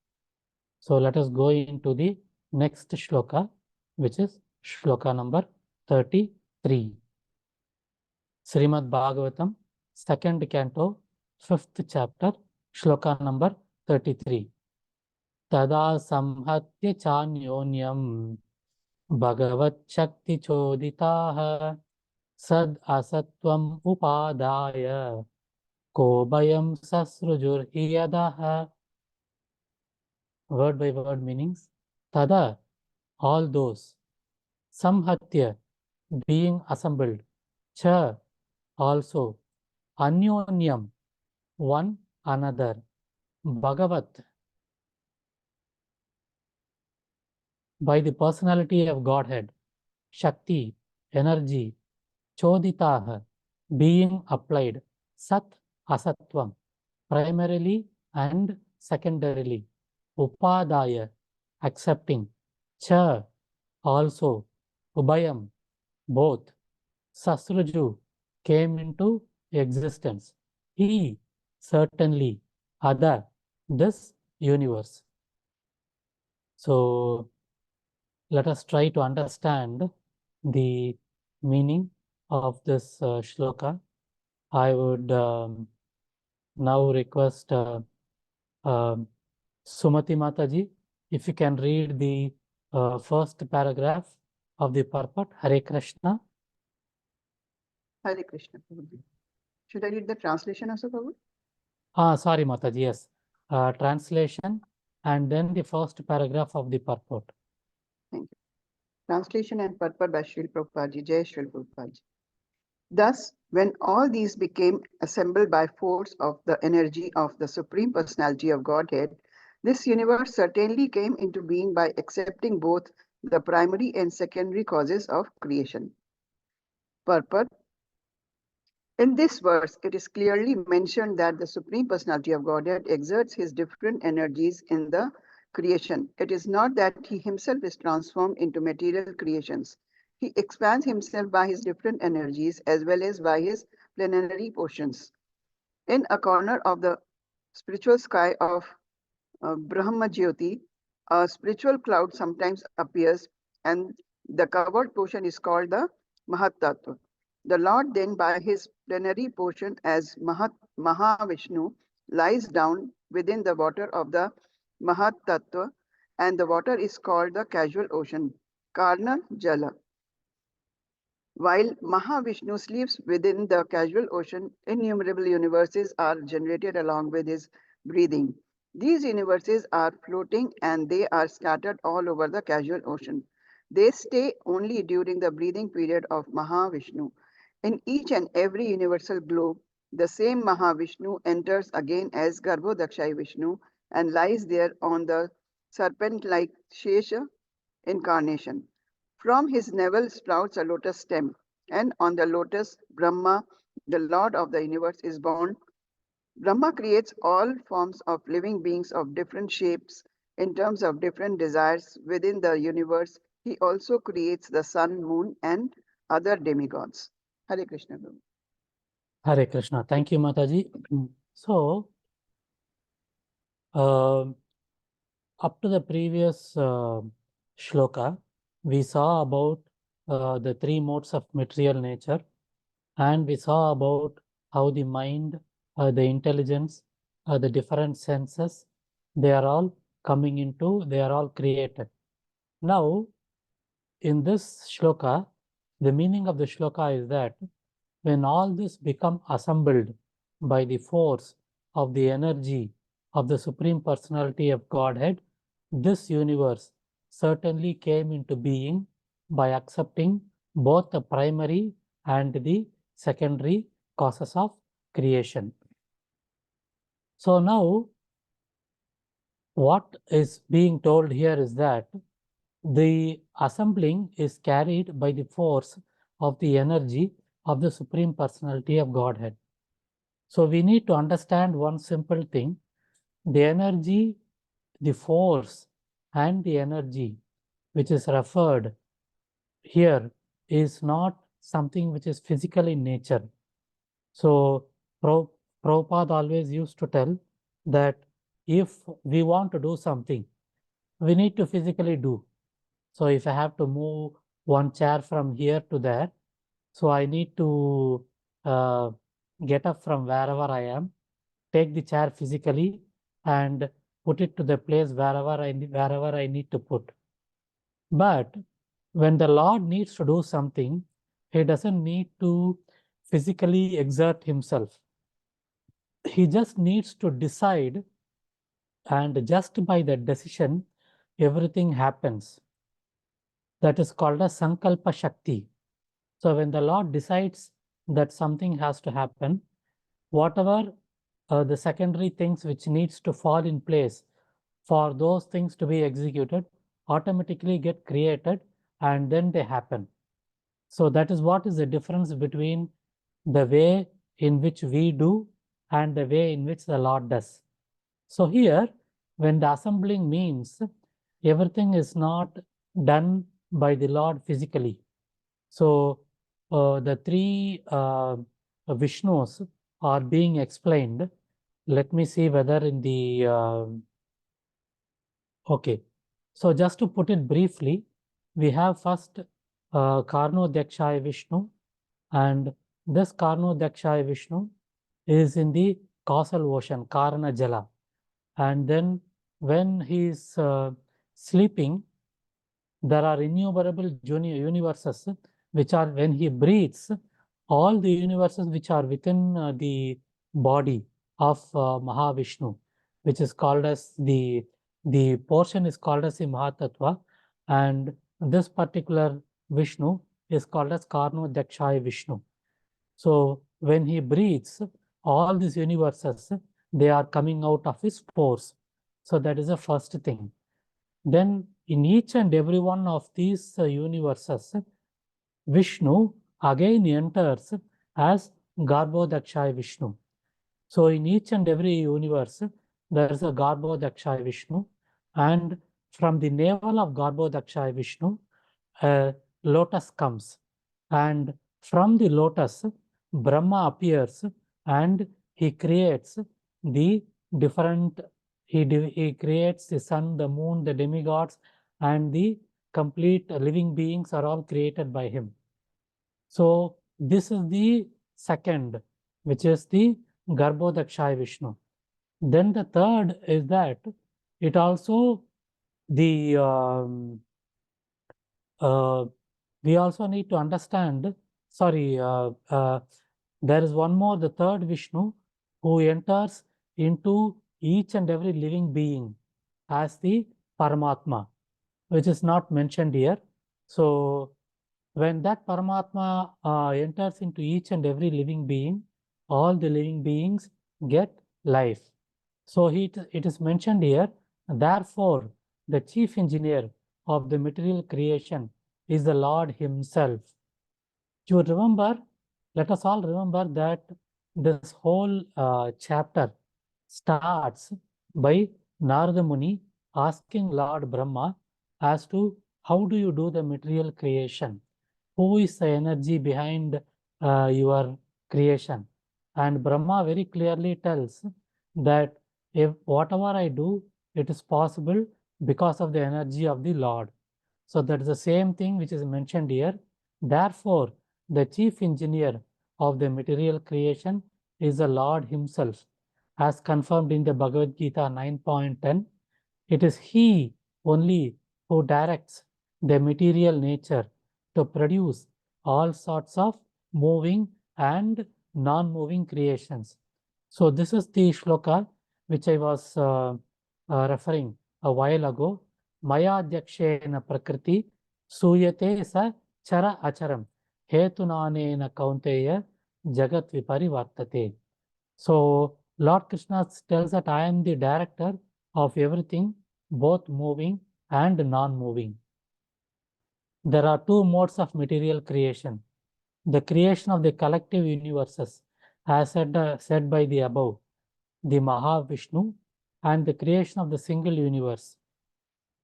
So let us go into the next shloka, which is shloka number 33. Srimad Bhagavatam, 2nd Canto, 5th chapter, shloka number 33. Tada samhatya chanyonyam Bhagavat Shakti Choditaha Sad Asatvam Upadaya Kobayam Sasrujur Hiyadaha. Word by word meanings. Tada, all those. Samhatya, being assembled. Cha, also. Anyonyam, one another. Bhagavat, by the personality of Godhead. Shakti, energy. Choditaha, being applied. Sat, asatvam, primarily and secondarily. Upadaya, accepting. Cha, also. Ubayam, both. Sasruju, came into existence. He, certainly. Ada, this universe. So let us try to understand the meaning of this shloka. I would now request Sumati Mataji, if you can read the first paragraph of the purport. Hare Krishna. Hare Krishna, Prabhuji. Should I read the translation also, Prabhu? Sorry, Mataji, yes. Translation and then the first paragraph of the purport. Thank you. Translation and purport by Srila Prabhupada. Jai Srila Prabhupada. Thus, when all these became assembled by force of the energy of the Supreme Personality of Godhead, this universe certainly came into being by accepting both the primary and secondary causes of creation. Purport. In this verse, it is clearly mentioned that the Supreme Personality of Godhead exerts his different energies in the creation. It is not that he himself is transformed into material creations. He expands himself by his different energies as well as by his plenary portions. In a corner of the spiritual sky of Brahma Jyoti, a spiritual cloud sometimes appears, and the covered portion is called the Mahat Tattva. The Lord then, by his plenary portion as Mahavishnu, lies down within the water of the Mahat Tattva, and the water is called the casual ocean, Karna Jala. While Mahavishnu sleeps within the casual ocean, innumerable universes are generated along with his breathing. These universes are floating and they are scattered all over the casual ocean. They stay only during the breathing period of Mahavishnu. In each and every universal globe, the same Mahavishnu enters again as Garbhodakshai Vishnu and lies there on the serpent-like Shesha incarnation. From his navel sprouts a lotus stem, and on the lotus, Brahma, the Lord of the universe, is born. Brahma creates all forms of living beings of different shapes, In terms of different desires within the universe, he also creates the sun, moon, and other demigods. Hare Krishna. Prabhu. Hare Krishna. Thank you, Mataji. So, up to the previous shloka, we saw about the three modes of material nature, and we saw about how the mind, the intelligence, the different senses, they are all coming into, they are all created. Now, in this shloka, the meaning of the shloka is that when all this become assembled by the force of the energy of the Supreme Personality of Godhead, this universe certainly came into being by accepting both the primary and the secondary causes of creation. So now, what is being told here is that the assembling is carried by the force of the energy of the Supreme Personality of Godhead. So we need to understand one simple thing. The energy, the force, and the energy which is referred here is not something which is physical in nature. So Prabhupada always used to tell that if we want to do something, we need to physically do. So if I have to move one chair from here to there, so I need to get up from wherever I am, take the chair physically and put it to the place wherever I need to put. But when the Lord needs to do something, he doesn't need to physically exert himself. He just needs to decide, and just by that decision, everything happens. That is called a Sankalpa Shakti. So when the Lord decides that something has to happen, whatever the secondary things which needs to fall in place for those things to be executed automatically get created and then they happen. So that is what is the difference between the way in which we do and the way in which the Lord does. So here, when the assembling means everything is not done by the Lord physically. So the three Vishnus are being explained. Let me see whether in the okay. So just to put it briefly, we have first Karno Dakshaya Vishnu, and this Karno Dakshaya Vishnu is in the causal ocean, Karana Jala. And then when he is sleeping, there are innumerable universes which are, when he breathes, all the universes which are within the body of Mahavishnu, which is called as the portion is called as the Mahatattva, and this particular Vishnu is called as Karno Dakshaya Vishnu. So when he breathes, all these universes, they are coming out of his pores. So that is the first thing. Then in each and every one of these universes, Vishnu again enters as Garbhodakshaya Vishnu. So in each and every universe, there is a Garbhodakshaya Vishnu, and from the navel of Garbhodakshaya Vishnu, a lotus comes, and from the lotus, Brahma appears and he creates the different, he creates the sun, the moon, the demigods, and the complete living beings are all created by him. So this is the second, which is the Garbhodakshaya Vishnu. Then the third is that it also the we also need to understand, there is one more, the third Vishnu, who enters into each and every living being as the Paramatma, which is not mentioned here. So when that Paramatma enters into each and every living being, all the living beings get life. So it is mentioned here, therefore, the chief engineer of the material creation is the Lord himself. You remember, let us all remember that this whole chapter starts by Narada Muni asking Lord Brahma as to how do you do the material creation? Who is the energy behind your creation? And Brahma very clearly tells that if whatever I do, it is possible because of the energy of the Lord. So that is the same thing which is mentioned here. Therefore, the chief engineer of the material creation is the Lord himself, as confirmed in the Bhagavad Gita 9.10. It is he only who directs the material nature to produce all sorts of moving and non-moving creations. So this is the shloka which I was referring a while ago. Maya Dyakshena Prakriti Suyate Sa Chara Acharam Hetunanena Kaunteya Jagat Viparivartate. So Lord Krishna tells that I am the director of everything, both moving and non-moving. There are two modes of material creation. The creation of the collective universes, as said by the above, the Mahavishnu, and the creation of the single universe.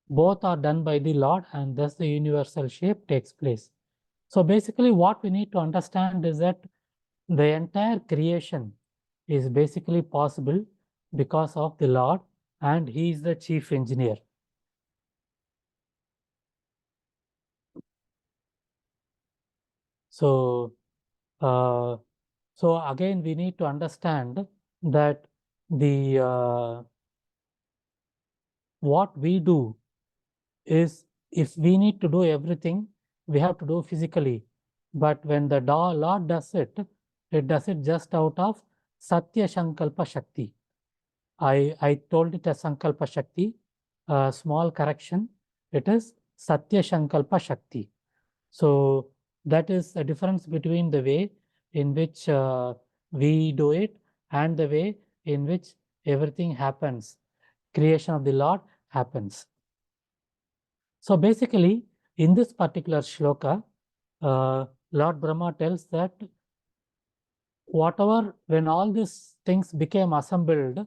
Both are done by the Lord, and thus the universal shape takes place. So basically what we need to understand is that the entire creation is basically possible because of the Lord, and he is the chief engineer. So again we need to understand that the what we do is, if we need to do everything, we have to do physically. But when the Lord does it, it does it just out of Satya Sankalpa Shakti. I told it as Sankalpa Shakti. Small correction, it is Satya Sankalpa Shakti. So that is the difference between the way in which we do it and the way in which everything happens. Creation of the Lord happens. So basically, in this particular shloka, Lord Brahma tells that whatever, when all these things became assembled,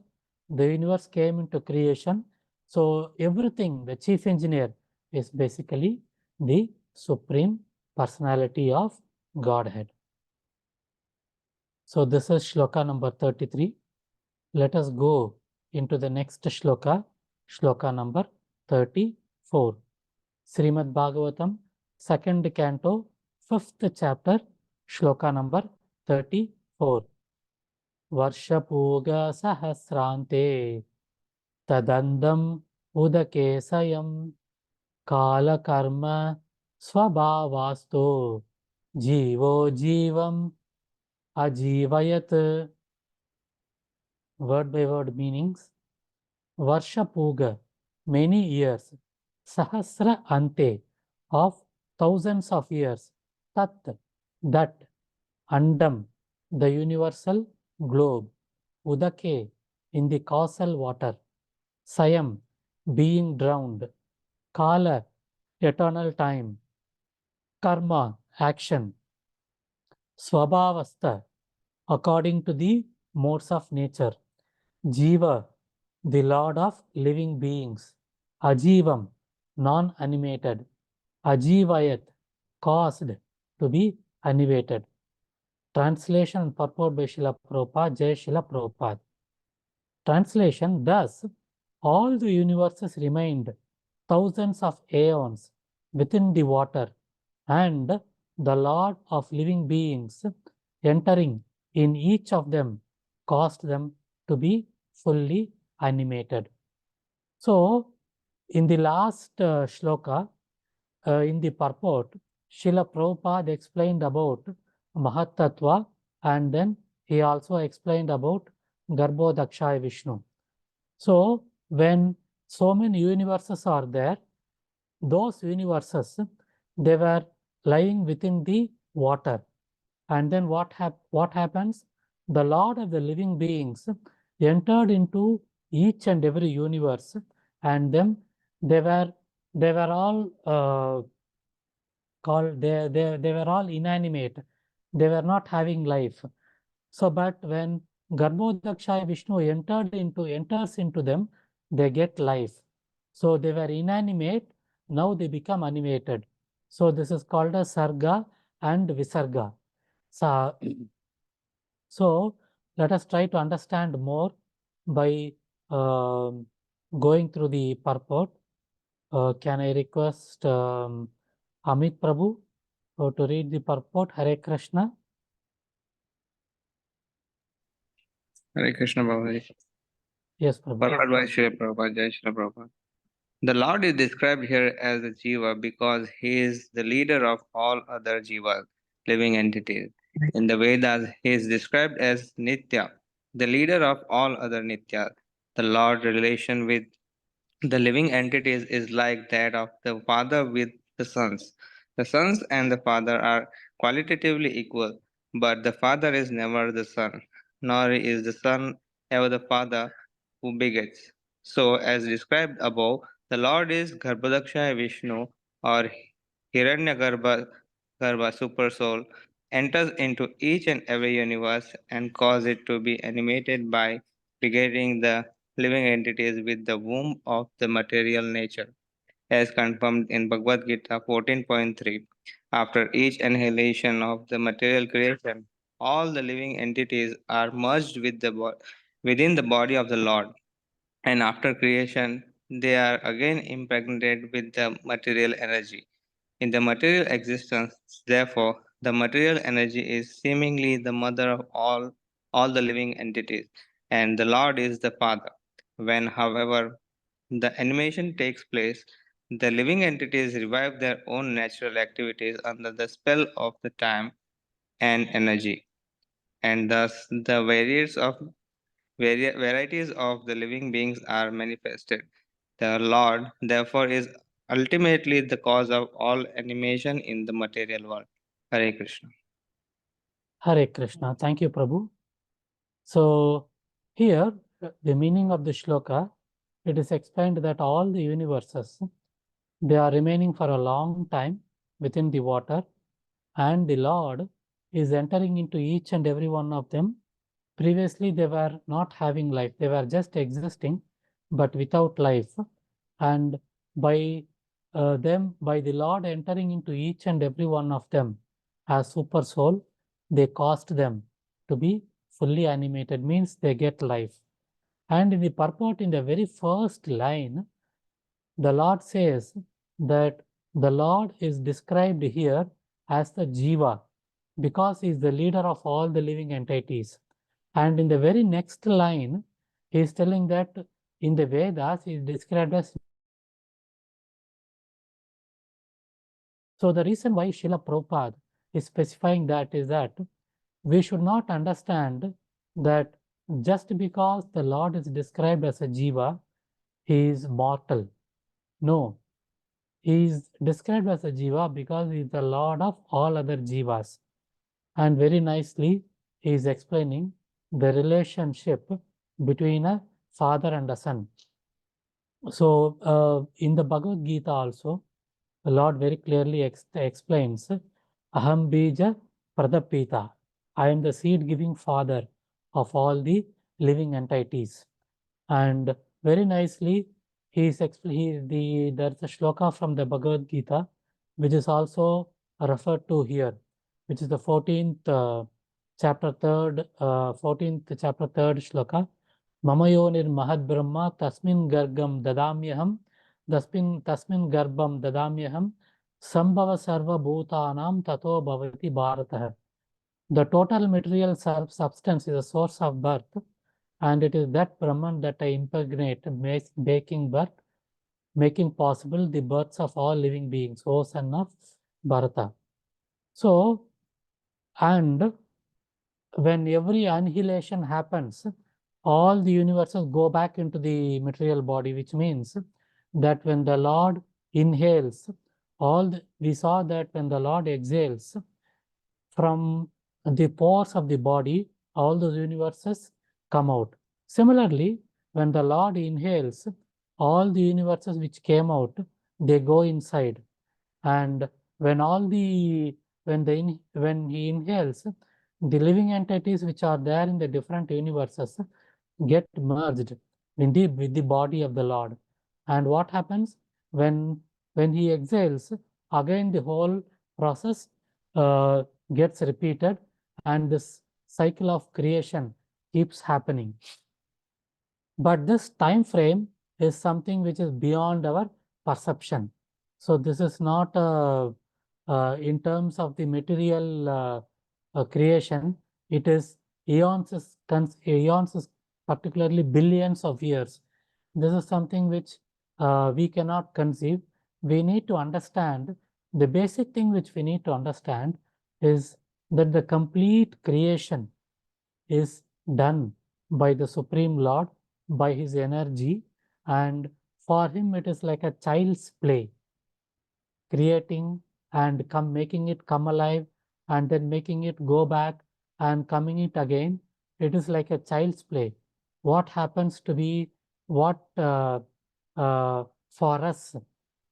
the universe came into creation. So everything, the chief engineer is basically the Supreme Personality of Godhead. So this is shloka number 33. Let us go into the next shloka, shloka number 34. Srimad Bhagavatam, 2nd Canto, 5th chapter, shloka number 34. Varshapooga sahasrante tadandam udake sayam kala karma swabhavasto jivo jivam ajivayat. Word by word meanings. Varshapooga, many years. Sahasra ante, of thousands of years. Tat, that. Andam, the universal globe. Udake, in the causal water. Sayam, being drowned. Kala, eternal time. Karma, action. Swabhavastha, according to the modes of nature. Jiva, the Lord of living beings. Ajivam, non-animated. Ajivayat, caused to be animated. Translation and purport by Srila Prabhupada, Jai Srila Prabhupada. Translation: thus, all the universes remained thousands of aeons within the water, and the Lord of living beings entering in each of them caused them to be fully animated. So, in the last shloka, in the purport, Srila Prabhupada explained about Mahatattva, and then he also explained about Garbhodakshaya Vishnu. So, when so many universes are there, those universes, they were lying within the water. And then what happens? The Lord of the living beings entered into each and every universe, and then they were all they were all inanimate. They were not having life. So, but when Garbhodakshaya Vishnu enters into them, they get life. So they were inanimate, now they become animated. So this is called as Sarga and Visarga. So let us try to understand more by going through the purport. Can I request Amit Prabhu to read the purport? Hare Krishna. Hare Krishna Babaji. Yes, Prabhu. Purport by Srila Prabhupada, Jai Srila Prabhupada. The Lord is described here as a Jiva because he is the leader of all other Jivas, living entities. In the Vedas, he is described as Nitya, the leader of all other Nityas. The Lord's relation with the living entities is like that of the father with the sons. The sons and the father are qualitatively equal, but the father is never the son, nor is the son ever the father who begets. So, as described above, the Lord is Garbhadaksha Vishnu or Hiranyagarbha super soul, enters into each and every universe and causes it to be animated by begetting the living entities with the womb of the material nature, as confirmed in Bhagavad Gita 14.3. After each annihilation of the material creation, all the living entities are merged within the body of the Lord, and after creation, they are again impregnated with the material energy. In the material existence, therefore, the material energy is seemingly the mother of all the living entities, and the Lord is the Father. When, however, the animation takes place, the living entities revive their own natural activities under the spell of the time and energy, and thus the varieties of the living beings are manifested. The Lord, therefore, is ultimately the cause of all animation in the material world. Hare Krishna. Hare Krishna. Thank you, Prabhu. So here, the meaning of the shloka, it is explained that all the universes, they are remaining for a long time within the water, and the Lord is entering into each and every one of them. Previously, they were not having life. They were just existing, but without life. And by the Lord entering into each and every one of them as super soul, they caused them to be fully animated, means they get life. And in the purport, in the very first line, the Lord says that the Lord is described here as the Jiva because he is the leader of all the living entities. And in the very next line, he is telling that in the Vedas, he is described as. So the reason why Srila Prabhupada is specifying that is that we should not understand that just because the Lord is described as a Jiva, he is mortal. No, he is described as a Jiva because he is the Lord of all other Jivas. And very nicely, he is explaining the relationship between a father and a son. So in the Bhagavad Gita also, the Lord very clearly explains, Aham Bija Pradapita. I am the seed-giving father of all the living entities. And very nicely, there's a shloka from the Bhagavad Gita, which is also referred to here, which is the 14th chapter 3rd shloka. Mamayonir Mahad Brahma Tasmin Gargam Dadamyaham Tasmin Garbam Dadamyaham Sambhava Sarva Bhutanam Tato Bhavati Bharatah. The total material substance is a source of birth, and it is that Brahman that I impregnate, making possible the births of all living beings, O son of Bharata. So, and when every annihilation happens, all the universes go back into the material body, which means that when the Lord inhales, we saw that when the Lord exhales from the pores of the body, all those universes come out. Similarly, when the Lord inhales, all the universes which came out, they go inside. And when he inhales, the living entities which are there in the different universes get merged with the body of the Lord. And what happens when he exhales? Again, the whole process gets repeated, and this cycle of creation keeps happening. But this time frame is something which is beyond our perception. So this is not in terms of the material creation. It is eons is particularly billions of years. This is something which we cannot conceive. We need to understand, the basic thing which we need to understand is that the complete creation is done by the Supreme Lord, by his energy, and for him it is like a child's play, creating and making it come alive, and then making it go back and coming it again. It is like a child's play. What happens to be what for us,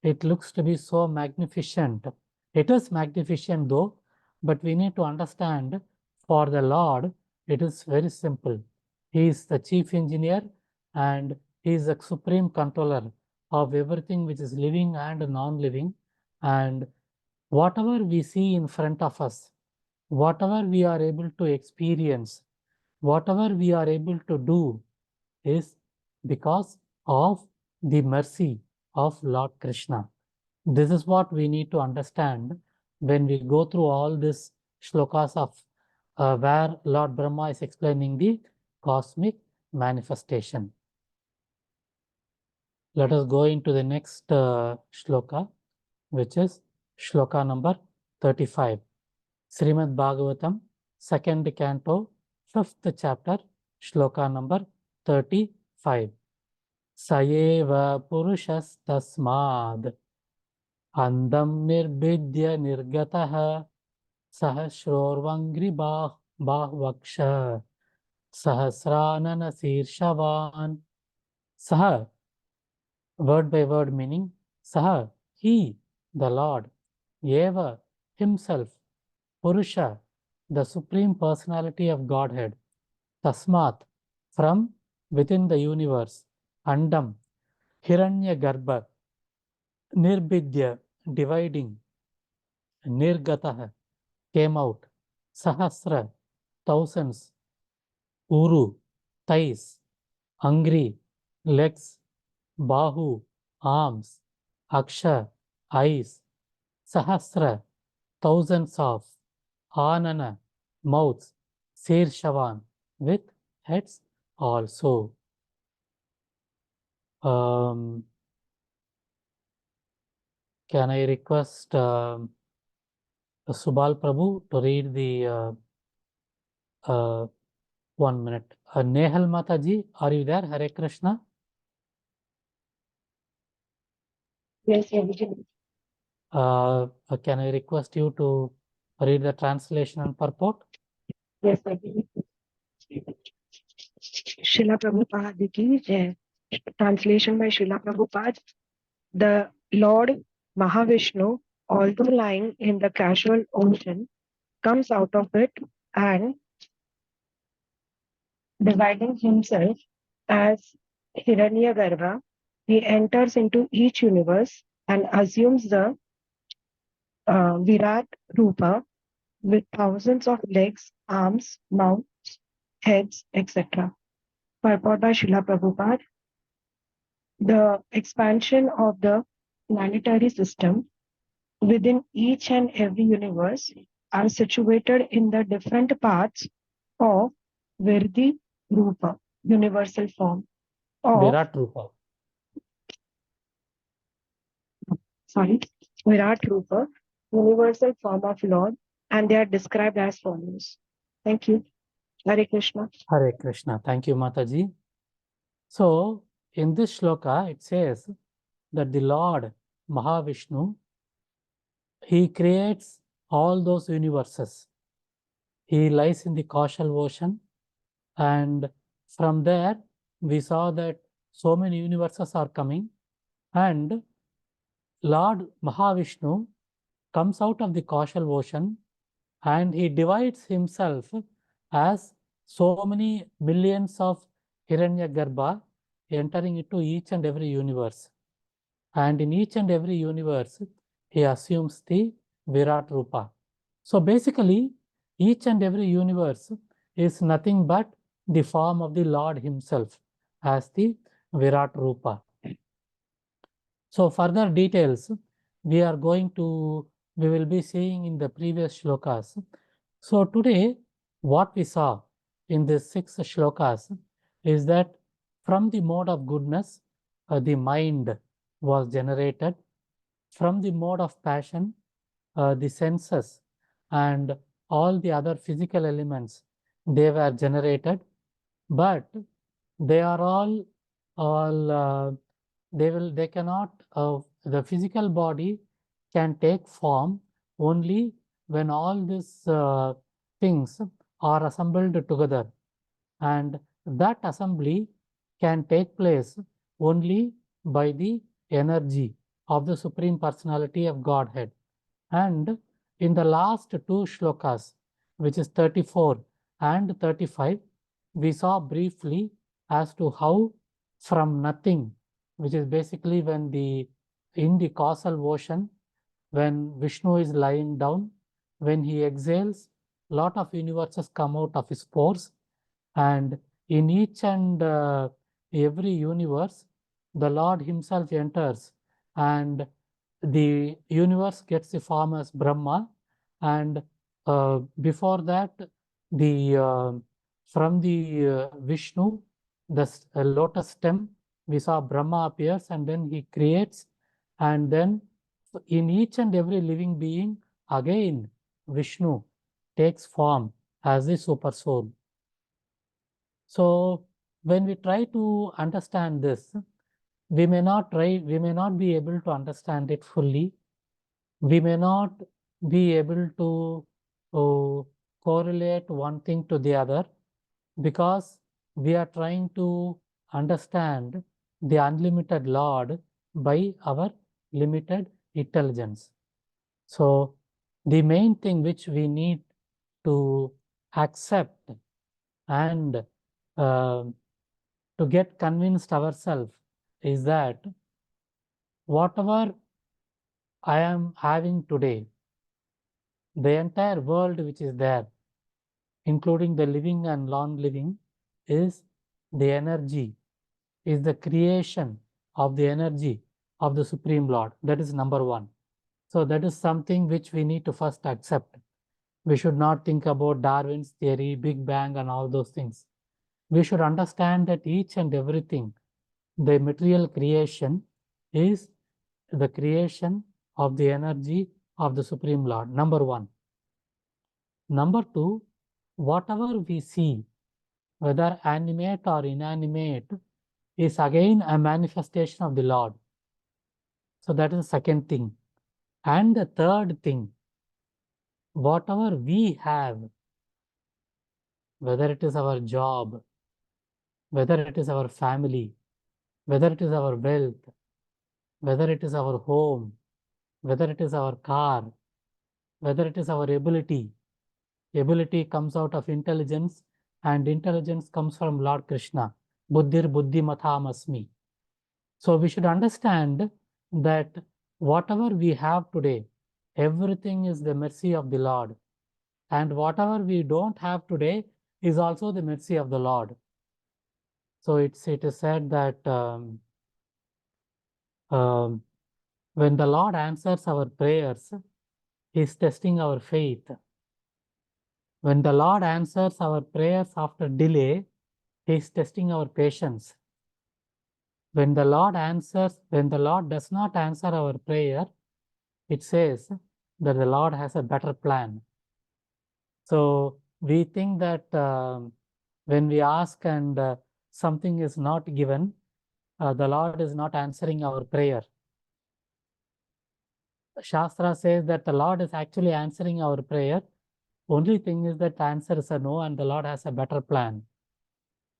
it looks to be so magnificent. It is magnificent though, but we need to understand, for the Lord, it is very simple. He is the chief engineer and he is the supreme controller of everything which is living and non-living. And whatever we see in front of us, whatever we are able to experience, whatever we are able to do is because of the mercy of Lord Krishna. This is what we need to understand when we go through all these shlokas of where Lord Brahma is explaining the cosmic manifestation. Let us go into the next shloka, which is shloka number 35. Srimad Bhagavatam, 2nd Canto, 5th chapter, shloka number 35. Sayeva purushas tasmad andam nirbidya nirgataha sahasrorvangri bahvaksha sahasranana sirshavan. Saha, word by word meaning, Saha, he, the Lord, Eva, himself, Purusha, the Supreme Personality of Godhead, Tasmat, from within the universe, Andam, Hiranya Garbha, Nirbidya, dividing, Nirgataha, came out, Sahasra, thousands, Uru, thighs, Angri, legs, Bahu, arms, Aksha, eyes, Sahasra, thousands of, Anana, mouths, Sirshavan, with heads also. Can I request Subal Prabhu to read the 1 minute? Nehal Mataji, are you there? Hare Krishna. Yes, Abhijit. Can I request you to read the translation and purport? Yes, Abhijit. Srila Prabhupada ki jai. Translation by Srila Prabhupada. The Lord Mahavishnu, although lying in the casual ocean, comes out of it and dividing himself as Hiranyagarbha, he enters into each universe and assumes the Virat Rupa with thousands of legs, arms, mouths, heads, etc. Purport by Srila Prabhupada. The expansion of the planetary system within each and every universe are situated in the different parts of Virdi Rupa, universal form of Virat Rupa. Virat Rupa, universal form of Lord, and they are described as follows. Thank you. Hare Krishna. Hare Krishna. Thank you, Mataji. So, in this shloka, it says that the Lord Mahavishnu, he creates all those universes. He lies in the causal ocean, and from there, we saw that so many universes are coming, and Lord Mahavishnu comes out of the causal ocean and he divides himself as so many millions of Hiranyagarbha entering into each and every universe. and in each and every universe, he assumes the Virat Rupa. So basically, each and every universe is nothing but the form of the Lord himself as the Virat Rupa. So further details we will be seeing in the previous shlokas. So today, what we saw in the 6 shlokas is that from the mode of goodness, the mind was generated. From the mode of passion, the senses and all the other physical elements, they were generated, but they are all they cannot, the physical body can take form only when all these things are assembled together, and that assembly can take place only by the energy of the Supreme Personality of Godhead. And in the last 2 shlokas, which is 34 and 35, we saw briefly as to how from nothing, which is basically when in the causal ocean, when Vishnu is lying down, when he exhales, lot of universes come out of his pores, and in each and every universe, the Lord himself enters, and the universe gets the form as Brahma, and before that, from the Vishnu, the lotus stem, we saw Brahma appears, and then he creates, and then in each and every living being, again Vishnu takes form as the super soul. So when we try to understand this, we may not be able to understand it fully. We may not be able to correlate one thing to the other, because we are trying to understand the unlimited Lord by our limited intelligence. So the main thing which we need to accept and to get convinced ourselves is that whatever I am having today, the entire world which is there, including the living and non-living, is the energy, is the creation of the energy of the Supreme Lord. That is number one. So that is something which we need to first accept. We should not think about Darwin's theory, Big Bang, and all those things. We should understand that each and everything, the material creation, is the creation of the energy of the Supreme Lord, number one. Number two, whatever we see, whether animate or inanimate, is again a manifestation of the Lord. So that is the second thing. And the third thing, whatever we have, whether it is our job, whether it is our family, whether it is our wealth, whether it is our home, whether it is our car, whether it is our ability. Ability comes out of intelligence, and intelligence comes from Lord Krishna. Buddhir buddhi matham asmi. So we should understand that whatever we have today, everything is the mercy of the Lord. And whatever we don't have today is also the mercy of the Lord. So it is said that when the Lord answers our prayers, He is testing our faith. When the Lord answers our prayers after delay, He is testing our patience. When the Lord does not answer our prayer, it says that the Lord has a better plan. So we think that when we ask and something is not given, the Lord is not answering our prayer. Shastra says that the Lord is actually answering our prayer. Only thing is that the answer is a no, and the Lord has a better plan.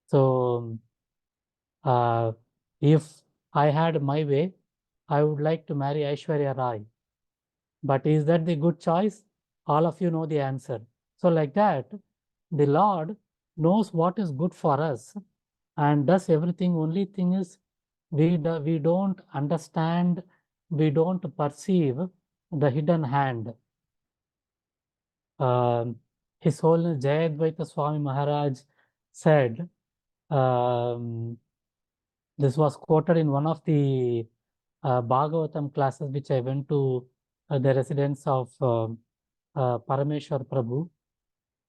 So if I had my way, I would like to marry Aishwarya Rai. But is that the good choice? All of you know the answer. So like that, the Lord knows what is good for us and does everything. Only thing is we don't understand, we don't perceive the hidden hand. His Holiness Jayadvaita Swami Maharaj said, this was quoted in one of the Bhagavatam classes which I went to the residence of Parameshwar Prabhu.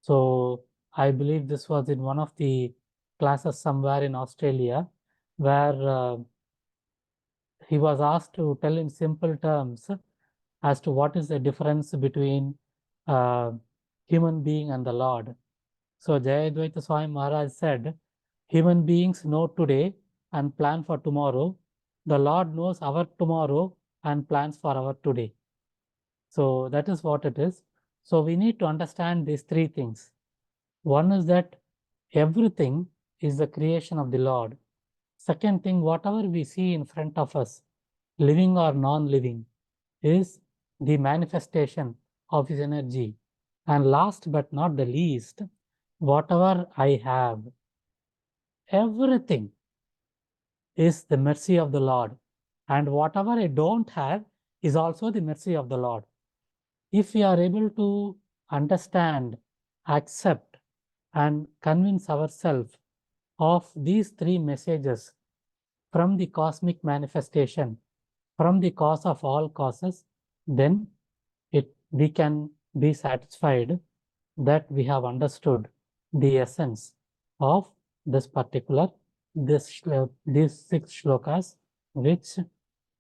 So I believe this was in one of the classes somewhere in Australia, where he was asked to tell in simple terms as to what is the difference between human being and the Lord. So Jayadvaita Swami Maharaj said, human beings know today and plan for tomorrow. The Lord knows our tomorrow and plans for our today. So that is what it is. So we need to understand these three things. One is that everything is the creation of the Lord. Second thing, whatever we see in front of us, living or non-living, is the manifestation of His energy. And last but not the least, whatever I have, everything is the mercy of the Lord. And whatever I don't have is also the mercy of the Lord. If we are able to understand, accept, and convince ourselves of these three messages from the cosmic manifestation, from the cause of all causes, then we can be satisfied that we have understood the essence of this particular, these 6 shlokas, which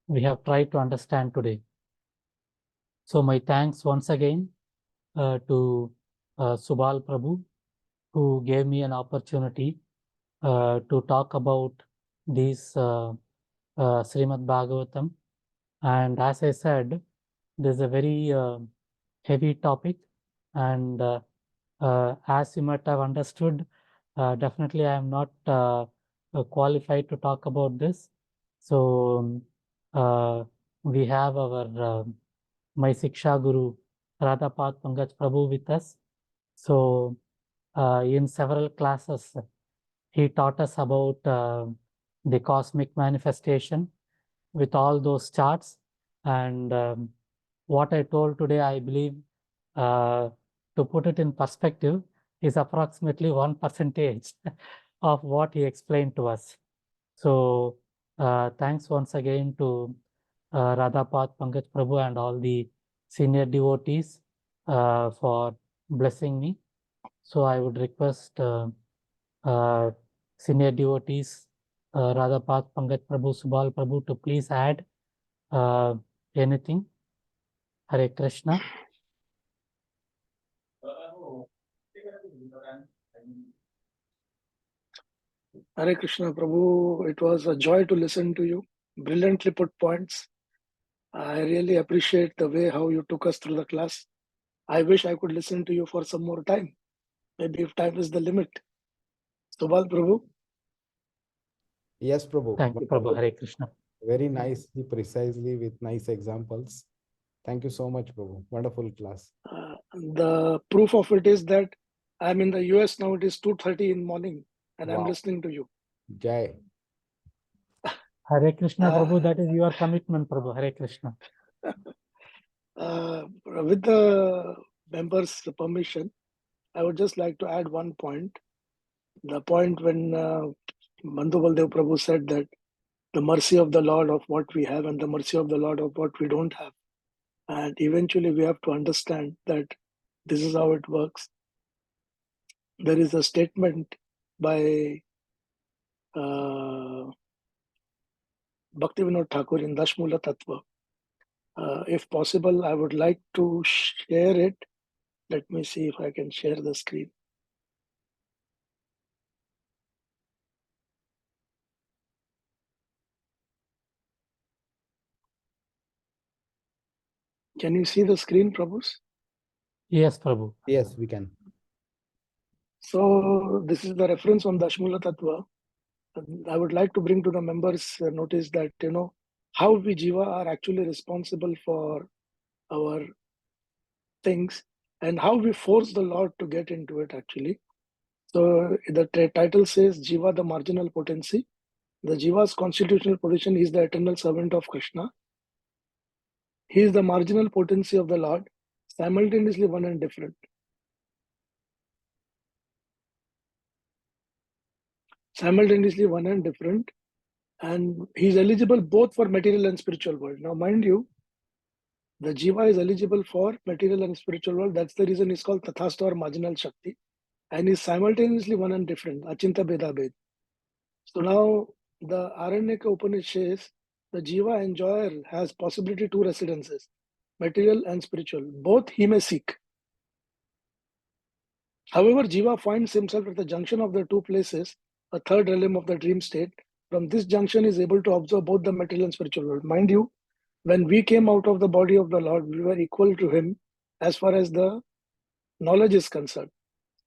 we have tried to understand today. So my thanks once again to Subal Prabhu, who gave me an opportunity to talk about these Srimad Bhagavatam. And as I said, this is a very heavy topic, and as you might have understood, definitely I am not qualified to talk about this. So we have our my Siksha Guru Radhapat Pankaj Prabhu with us. So in several classes, he taught us about the cosmic manifestation with all those charts. And what I told today, I believe, to put it in perspective, is approximately 1% of what he explained to us. So thanks once again to Radhapat Pankaj Prabhu and all the senior devotees for blessing me. So I would request senior devotees, Radhapat Pankaj Prabhu, Subal Prabhu, to please add anything. Hare Krishna. Hare Krishna, Prabhu. It was a joy to listen to you. Brilliantly put points. I really appreciate the way how you took us through the class. I wish I could listen to you for some more time. Maybe if time is the limit. Subal Prabhu. Yes, Prabhu. Thank you, Prabhu. Hare Krishna. Very nicely, precisely, with nice examples. Thank you so much, Prabhu. Wonderful class. The proof of it is that I'm in the US now. It is 2:30 in the morning, and I'm listening to you. Jai. Hare Krishna, Prabhu. That is your commitment, Prabhu. Hare Krishna. With the members' permission, I would just like to add one point. The point when Bandhu Baladeva Prabhu said that the mercy of the Lord of what we have and the mercy of the Lord of what we don't have. And eventually we have to understand that this is how it works. There is a statement by Bhaktivinoda Thakur in Dashmula Tattva. If possible, I would like to share it. Let me see if I can share the screen. Can you see the screen, Prabhus? Yes, Prabhu. Yes, we can. So this is the reference on Dashmula Tattva. I would like to bring to the members notice that, how we Jiva are actually responsible for our things and how we force the Lord to get into it actually. So the title says Jiva, the marginal potency, The Jiva's constitutional position is the eternal servant of Krishna. He is the marginal potency of the Lord, simultaneously one and different. Simultaneously one and different, and he is eligible both for material and spiritual world. Now, mind you, the Jiva is eligible for material and spiritual world. That's the reason it's called Tathastha or marginal Shakti, and is simultaneously one and different, Achinta Beda Bed. So now the Aranyaka Upanishad says the Jiva enjoyer has possibility two residences, material and spiritual. Both he may seek. However, Jiva finds himself at the junction of the two places, a third realm of the dream state. From this junction, he is able to observe both the material and spiritual world. Mind you, when we came out of the body of the Lord, we were equal to him as far as the knowledge is concerned.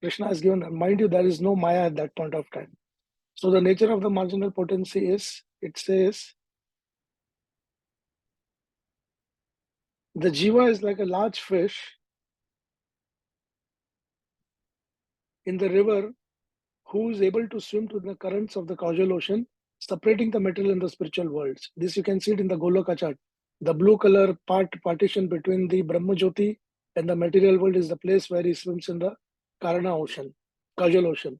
Krishna has given, mind you, there is no Maya at that point of time. So the nature of the marginal potency is, it says, the Jiva is like a large fish in the river who is able to swim to the currents of the causal ocean, separating the material and the spiritual worlds. This you can see it in the Goloka chart. The blue color partition between the Brahma Jyoti and the material world is the place where he swims in the Karana ocean, causal ocean,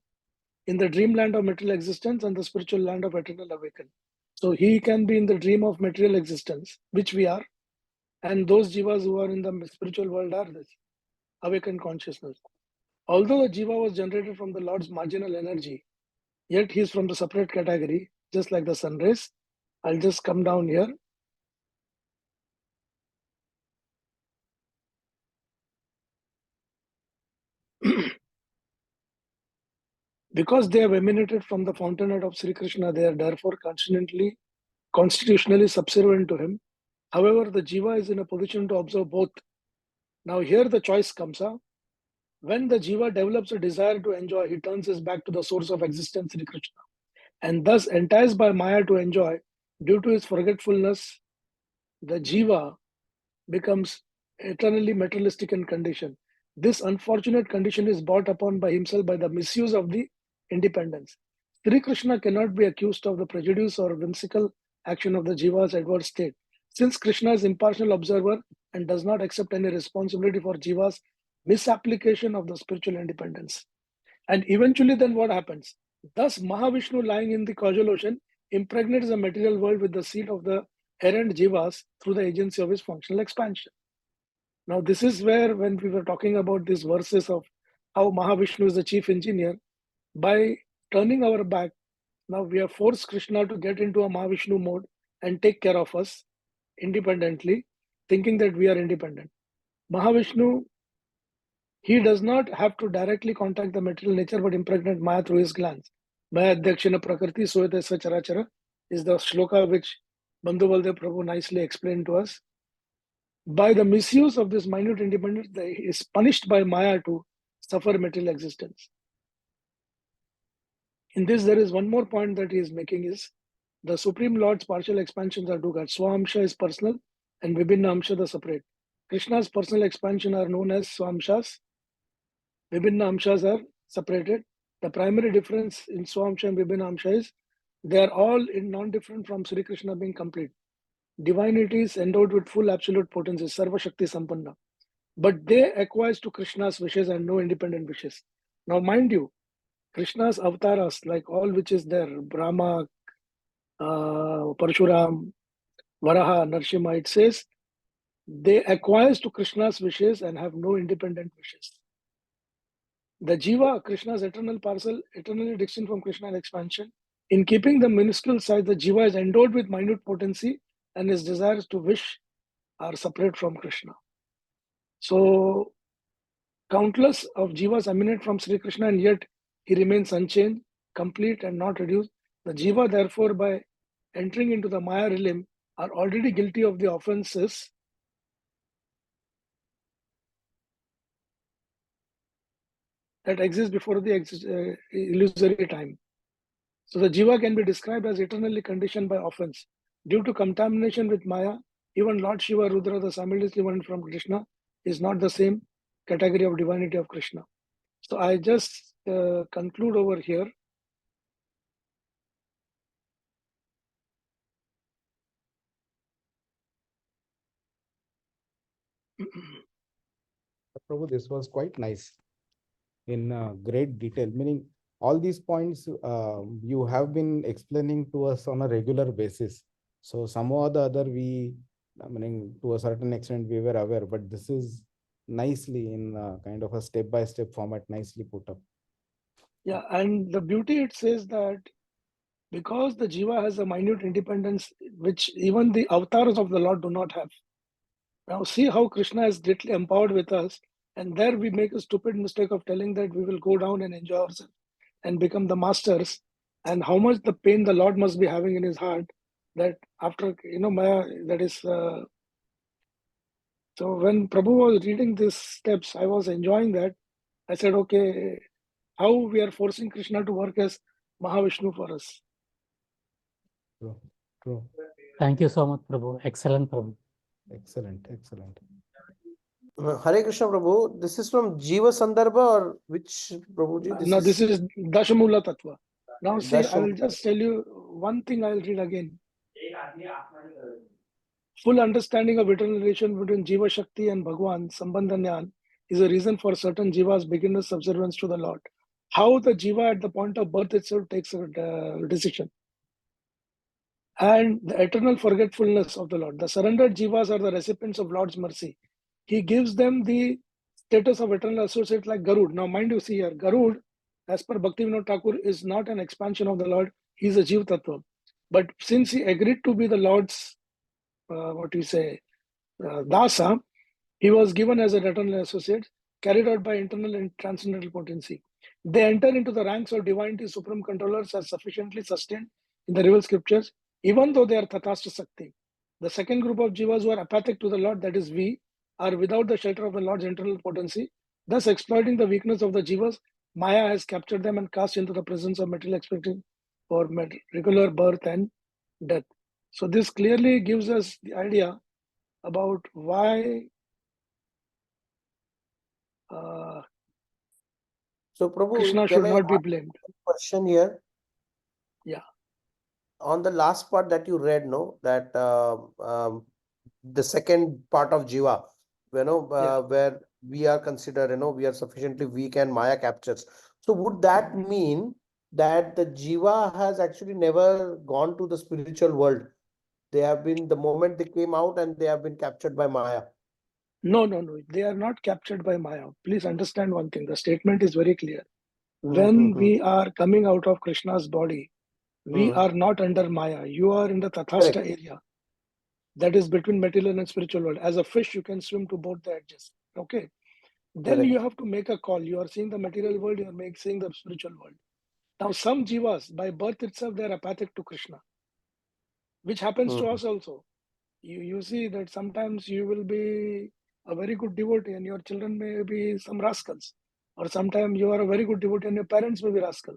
in the dreamland of material existence and the spiritual land of eternal awakening. So he can be in the dream of material existence, which we are, and those jivas who are in the spiritual world are this awakened consciousness. Although the jiva was generated from the Lord's marginal energy, yet he is from the separate category, just like the sun rays. I'll just come down here. Because they have emanated from the fountainhead of Sri Krishna, they are therefore constitutionally subservient to him. However, the jiva is in a position to observe both. Now here the choice comes up. When the jiva develops a desire to enjoy, he turns his back to the source of existence, Sri Krishna, and thus enticed by Maya to enjoy. Due to his forgetfulness, the jiva becomes eternally materialistic in condition. This unfortunate condition is brought upon by himself by the misuse of the independence. Sri Krishna cannot be accused of the prejudice or whimsical action of the jiva's adverse state, since Krishna is impartial observer and does not accept any responsibility for jiva's misapplication of the spiritual independence. And eventually then what happens? Thus Mahavishnu, lying in the causal ocean, impregnates the material world with the seed of the errant jivas through the agency of his functional expansion. Now this is where, when we were talking about these verses of how Mahavishnu is the chief engineer, by turning our back, now we have forced Krishna to get into a Mahavishnu mode and take care of us independently, thinking that we are independent. Mahavishnu, he does not have to directly contact the material nature, but impregnate Maya through his glance. Maya Adhyakshana Prakriti Soyate Sacharachara is the shloka which Bandhu Baladeva Prabhu nicely explained to us. By the misuse of this minute independence, he is punished by Maya to suffer material existence. In this, there is one more point that he is making is the Supreme Lord's partial expansions are two kinds. Swamsha is personal and Vibhinna Amsha the separate. Krishna's personal expansion are known as Swamshas. Vibhinna Amshas are separated. The primary difference in Swamsha and Vibhinna Amsha is they are all non-different from Sri Krishna being complete. Divinity is endowed with full absolute potency, Sarva Shakti Sampanna. But they acquiesce to Krishna's wishes and no independent wishes. Now, mind you, Krishna's avatars, like all which is there, Brahma, Parshuram, Varaha, Narsimha, it says they acquiesce to Krishna's wishes and have no independent wishes. The Jiva, Krishna's eternal parcel, eternally distinct from Krishna's expansion. In keeping the minuscule size, the Jiva is endowed with minute potency and his desires to wish are separate from Krishna. So, countless of Jivas emanate from Sri Krishna and yet he remains unchanged, complete and not reduced. The Jiva, therefore, by entering into the Maya realm, are already guilty of the offenses that exist before the illusory time. So the Jiva can be described as eternally conditioned by offense. Due to contamination with Maya, even Lord Shiva, Rudra, the simultaneously one from Krishna, is not the same category of divinity of Krishna. So I just conclude over here. Prabhu, this was quite nice in great detail, meaning all these points you have been explaining to us on a regular basis. So somehow or the other, meaning to a certain extent, we were aware, but this is nicely in kind of a step-by-step format, nicely put up. Yeah, and the beauty it says that because the Jiva has a minute independence, which even the avatars of the Lord do not have. Now see how Krishna is greatly empowered with us, and there we make a stupid mistake of telling that we will go down and enjoy ourselves and become the masters, and how much the pain the Lord must be having in his heart that after, Maya, that is, so when Prabhu was reading these steps, I was enjoying that. I said, okay, how we are forcing Krishna to work as Mahavishnu for us. True, true. Thank you so much, Prabhu. Excellent, Prabhu. Excellent, excellent. Hare Krishna Prabhu, this is from Jiva Sandarbha or which Prabhuji? No, this is Dashamula Tattva. Now see, I will Dasham. just tell you one thing. I will read again. Full understanding of eternal relation between Jiva Shakti and Bhagwan, Sambandhanyan, is a reason for certain Jivas' beginner subservience to the Lord. How the Jiva at the point of birth itself takes a decision. And the eternal forgetfulness of the Lord. The surrendered Jivas are the recipients of Lord's mercy. He gives them the status of eternal associate like Garud. Now, mind you, see here, Garud, as per Bhaktivinoda Thakur, is not an expansion of the Lord. He is a Jiva Tattva. But since he agreed to be the Lord's, Dasa, he was given as an eternal associate, carried out by internal and transcendental potency. They enter into the ranks of divinity supreme controllers as sufficiently sustained in the revealed scriptures, even though they are Tathastha Sakti. The second group of Jivas who are apathic to the Lord, that is we, are without the shelter of the Lord's internal potency, thus exploiting the weakness of the Jivas. Maya has captured them and cast into the presence of material expecting for regular birth and death. So this clearly gives us the idea about why So Prabhu, Krishna can should I not be ask blamed. a question here? Yeah. On the last part that you read, no, that the second part of Jiva, where we are considered, we are sufficiently weak and Maya captures. So would that mean that the Jiva has actually never gone to the spiritual world? They have been, the moment they came out and they have been captured by Maya. No. They are not captured by Maya. Please understand one thing. The statement is very clear. When we are coming out of Krishna's body, we are not under Maya. You are in the Tathastha area. That is between material and spiritual world. As a fish, you can swim to both the edges. Okay. Then you have to make a call. You are seeing the material world, you are seeing the spiritual world. Now, some Jivas, by birth itself, they are apathic to Krishna, which happens to us also. You see that sometimes you will be a very good devotee and your children may be some rascals, or sometimes you are a very good devotee and your parents may be rascal.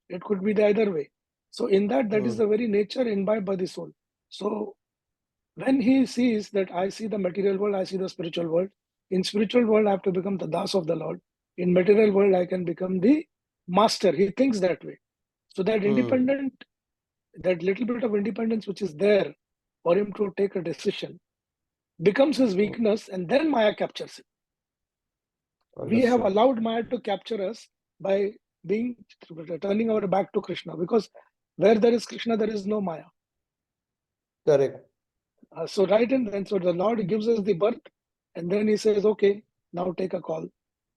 It could be the either way. So in that is the very nature imbibed by the soul. So when he sees that I see the material world, I see the spiritual world. In spiritual world, I have to become the das of the Lord. In material world, I can become the master. He thinks that way. So that that little bit of independence which is there for him to take a decision becomes his weakness, and then Maya captures him. We have allowed Maya to capture us by turning our back to Krishna, because where there is Krishna, there is no Maya. Correct. So right, and then so the Lord gives us the birth, and then he says, okay, now take a call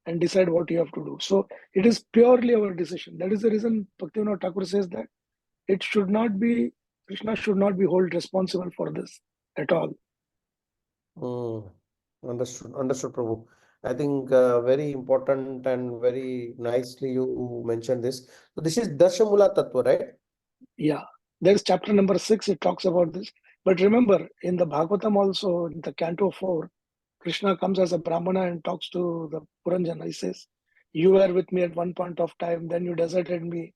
and decide what you have to do. So it is purely our decision. That is the reason Bhaktivinoda Thakur says that it should not be, Krishna should not be held responsible for this at all. Understood, Prabhu. I think very important and very nicely you mentioned this. So this is Dashamula Tattva, right? Yeah, there's chapter number 6, it talks about this. But remember, in the Bhagavatam also, in the Canto 4, Krishna comes as a Brahmana and talks to the Puranjana. He says, you were with me at one point of time, then you deserted me,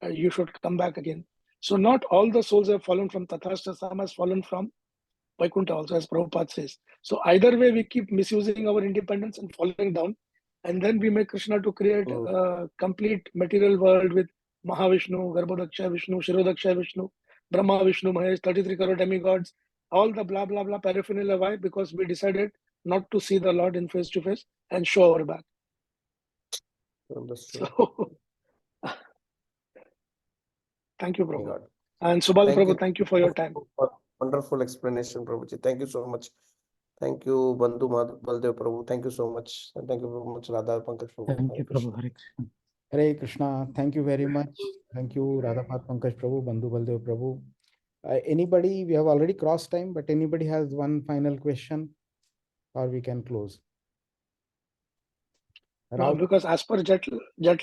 you should come back again. So not all the souls have fallen from Tathastha, some has fallen from Vaikuntha also, as Prabhupada says. So either way, we keep misusing our independence and falling down, and then we make Krishna to create a complete material world with Mahavishnu, Garbhodaksha Vishnu, Shirodaksha Vishnu, Brahma Vishnu Mahesh, 33 crore demigods, all the blah blah blah paraphernalia. Why? Because we decided not to see the Lord in face to face and show our back. Understood. So, thank you, My Prabhu. God. And Subal Thank Prabhu, you. thank you for your time. Wonderful explanation, Prabhuji. Thank you so much. Thank you, Bandhu Baldev Prabhu. Thank you so much. And thank you very much, Radha Pankaj Prabhu. Thank Hare you, Krishna. Prabhu. Hare Krishna. Hare Krishna. Thank you very much. Thank you, Radhapat Pankaj Prabhu, Bandhu Baldev Prabhu. Anybody, we have already crossed time, but anybody has one final question or we can close? No, Rao, because as per jet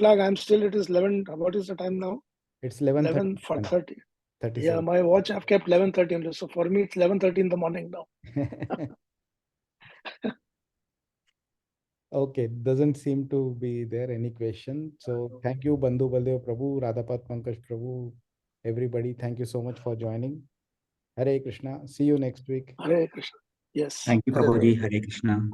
lag, I'm still, it is 11. What is the time now? it's 11:30. 11:30. 37. Yeah, my watch I've kept 11:30 only. So for me, it's 11:30 in the morning now. Okay, doesn't seem to be there any question. So thank you, Bandhu Baldev Prabhu, Radhapat Pankaj Prabhu, everybody. Thank you so much for joining. Hare Krishna. See you next week. Hare Krishna. Yes. Thank you, Hare Prabhuji. Krishna. Hare Krishna.